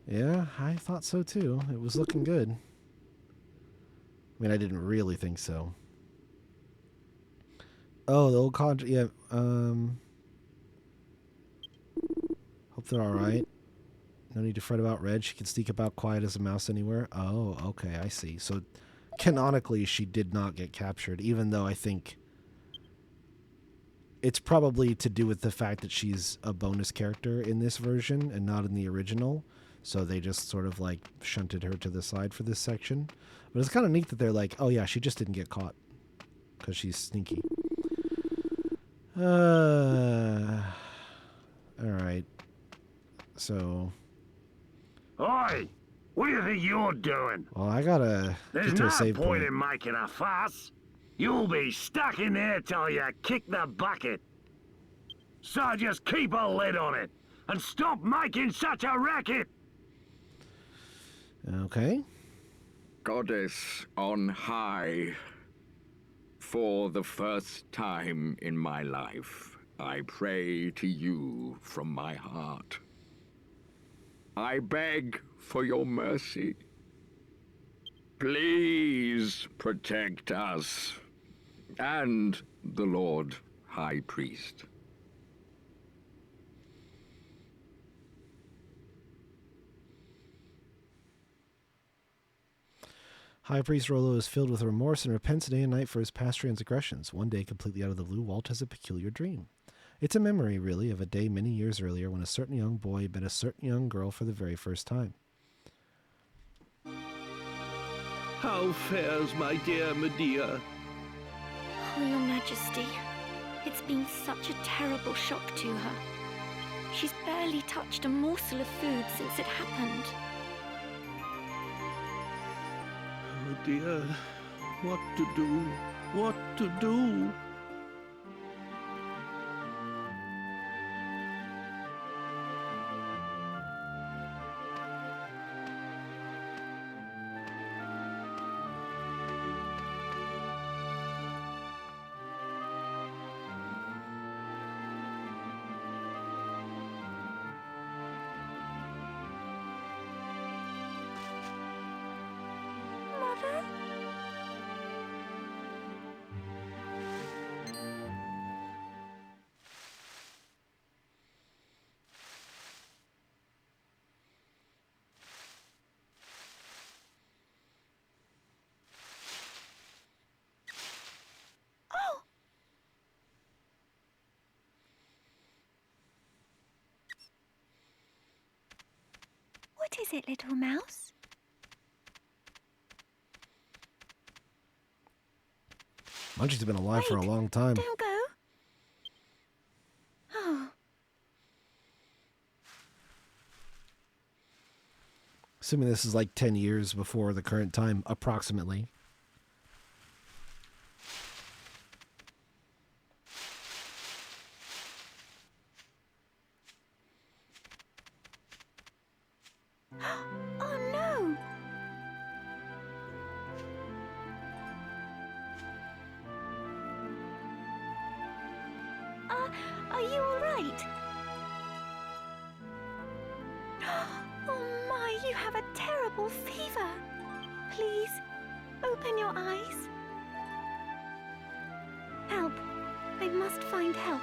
Yeah, I thought so too. It was looking good. I mean, I didn't really think so. Oh, the old conjure. Yeah. Hope they're all right. No need to fret about Red. She can sneak about quiet as a mouse anywhere. Oh, okay, I see. So, canonically, she did not get captured, even though I think it's probably to do with the fact that she's a bonus character in this version and not in the original. So they just sort of like shunted her to the side for this section. But it's kind of neat that they're like, oh yeah, she just didn't get caught because she's sneaky. All right. So. Oi! What do you think you're doing? Well, I gotta There's get to no a save point point. in making a fuss. You'll be stuck in there till you kick the bucket. So just keep a lid on it and stop making such a racket. Okay. Goddess on high, for the first time in my life, I pray to you from my heart. I beg for your mercy. Please protect us and the Lord High Priest. High Priest Rollo is filled with remorse and repents day and night for his past transgressions. One day, completely out of the blue, Walt has a peculiar dream. It's a memory, really, of a day many years earlier when a certain young boy met a certain young girl for the very first time. How fares my dear Medea? Oh, Your Majesty, it's been such a terrible shock to her. She's barely touched a morsel of food since it happened. Oh dear, what to do? What to do? Mother? Oh! What is it, little mouse? Munchie's been alive for a Wait, long time. Don't go. Oh. Assuming this is like 10 years before the current time, approximately. Oh no! Are you alright? Oh my, you have a terrible fever. Please, open your eyes. Help. I must find help.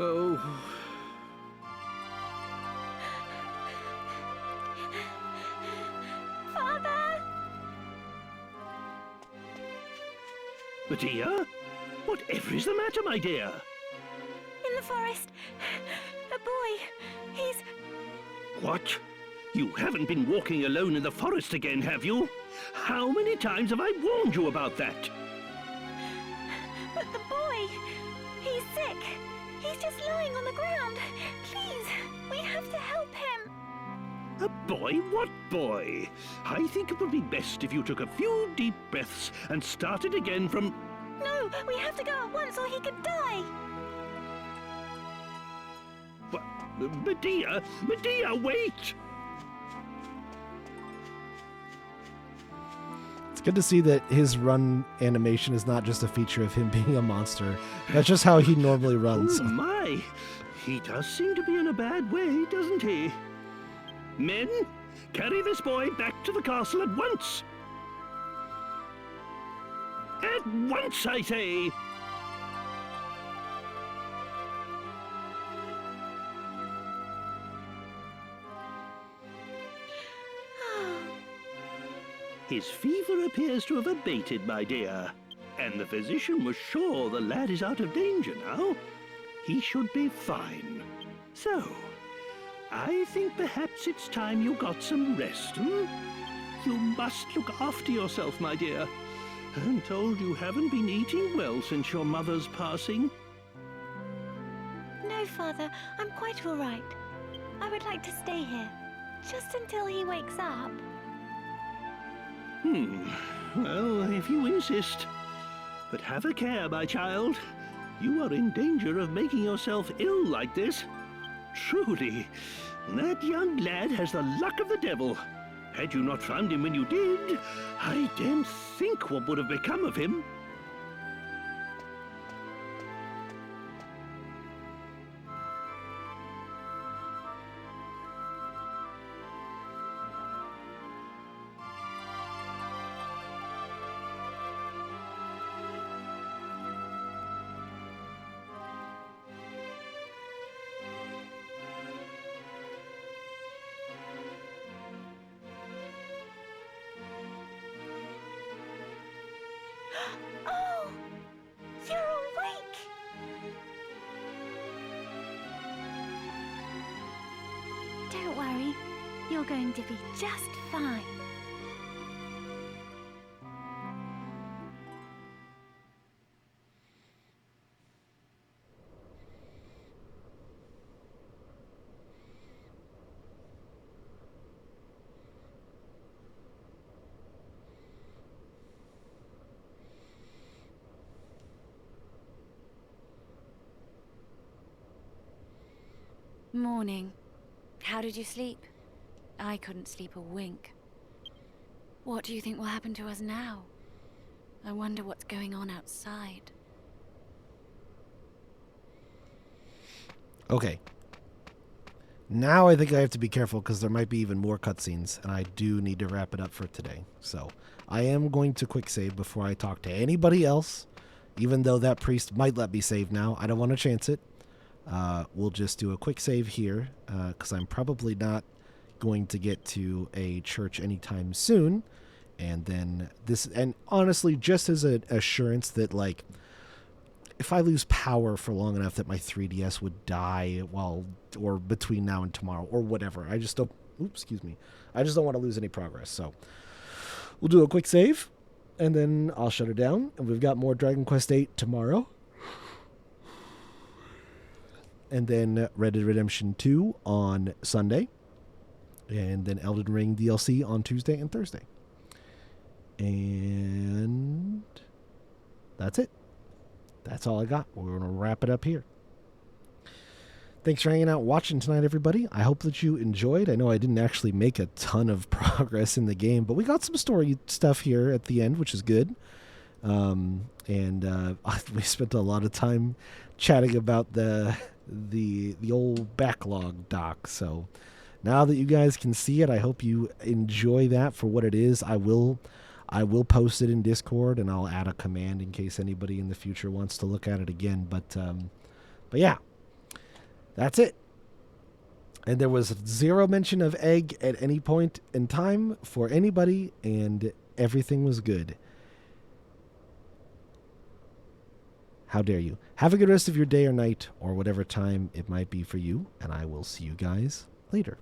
Oh, Father! Medea? Whatever is the matter, my dear? In the forest. A boy. He's... What? You haven't been walking alone in the forest again, have you? How many times have I warned you about that? But the boy... He's sick. He's just lying on the ground. Please, we have to help him. A boy? What boy? I think it would be best if you took a few deep breaths and started again from... No, we have to go at once or he could die. What? Medea? Medea, wait! It's good to see that his run animation is not just a feature of him being a monster. That's just how he normally runs. Oh my! He does seem to be in a bad way, doesn't he? Men, carry this boy back to the castle at once! At once, I say! His fever appears to have abated, my dear, and the physician was sure the lad is out of danger now. He should be fine. So, I think perhaps it's time you got some rest, You must look after yourself, my dear. I'm told you haven't been eating well since your mother's passing. No, Father, I'm quite all right. I would like to stay here, just until he wakes up. Well, if you insist. But have a care, my child. You are in danger of making yourself ill like this. Truly, that young lad has the luck of the devil. Had you not found him when you did, I daren't think what would have become of him. Oh! You're awake! Don't worry. You're going to be just fine. Morning. How did you sleep? I couldn't sleep a wink. What do you think will happen to us now? I wonder what's going on outside. Okay. Now I think I have to be careful because there might be even more cutscenes, and I do need to wrap it up for today. So I am going to quick save before I talk to anybody else, even though that priest might let me save now. I don't want to chance it. We'll just do a quick save here because I'm probably not going to get to a church anytime soon. And then this, and honestly, just as an assurance that, like, if I lose power for long enough that my 3DS would die or between now and tomorrow or whatever, I just don't, I just don't want to lose any progress. So we'll do a quick save And then I'll shut her down. And we've got more Dragon Quest VIII tomorrow. And then Red Dead Redemption 2 on Sunday. And then Elden Ring DLC on Tuesday and Thursday. And that's it. That's all I got. We're going to wrap it up here. Thanks for hanging out watching tonight, everybody. I hope that you enjoyed. I know I didn't actually make a ton of progress in the game, but we got some story stuff here at the end, which is good. We spent a lot of time chatting about the old backlog doc. So now that you guys can see it, I hope you enjoy that for what it is. I will post it in Discord, and I'll add a command in case anybody in the future wants to look at it again. But yeah, that's it. And there was zero mention of egg at any point in time for anybody, and everything was good. How dare you? Have a good rest of your day or night, or whatever time it might be for you, and I will see you guys later.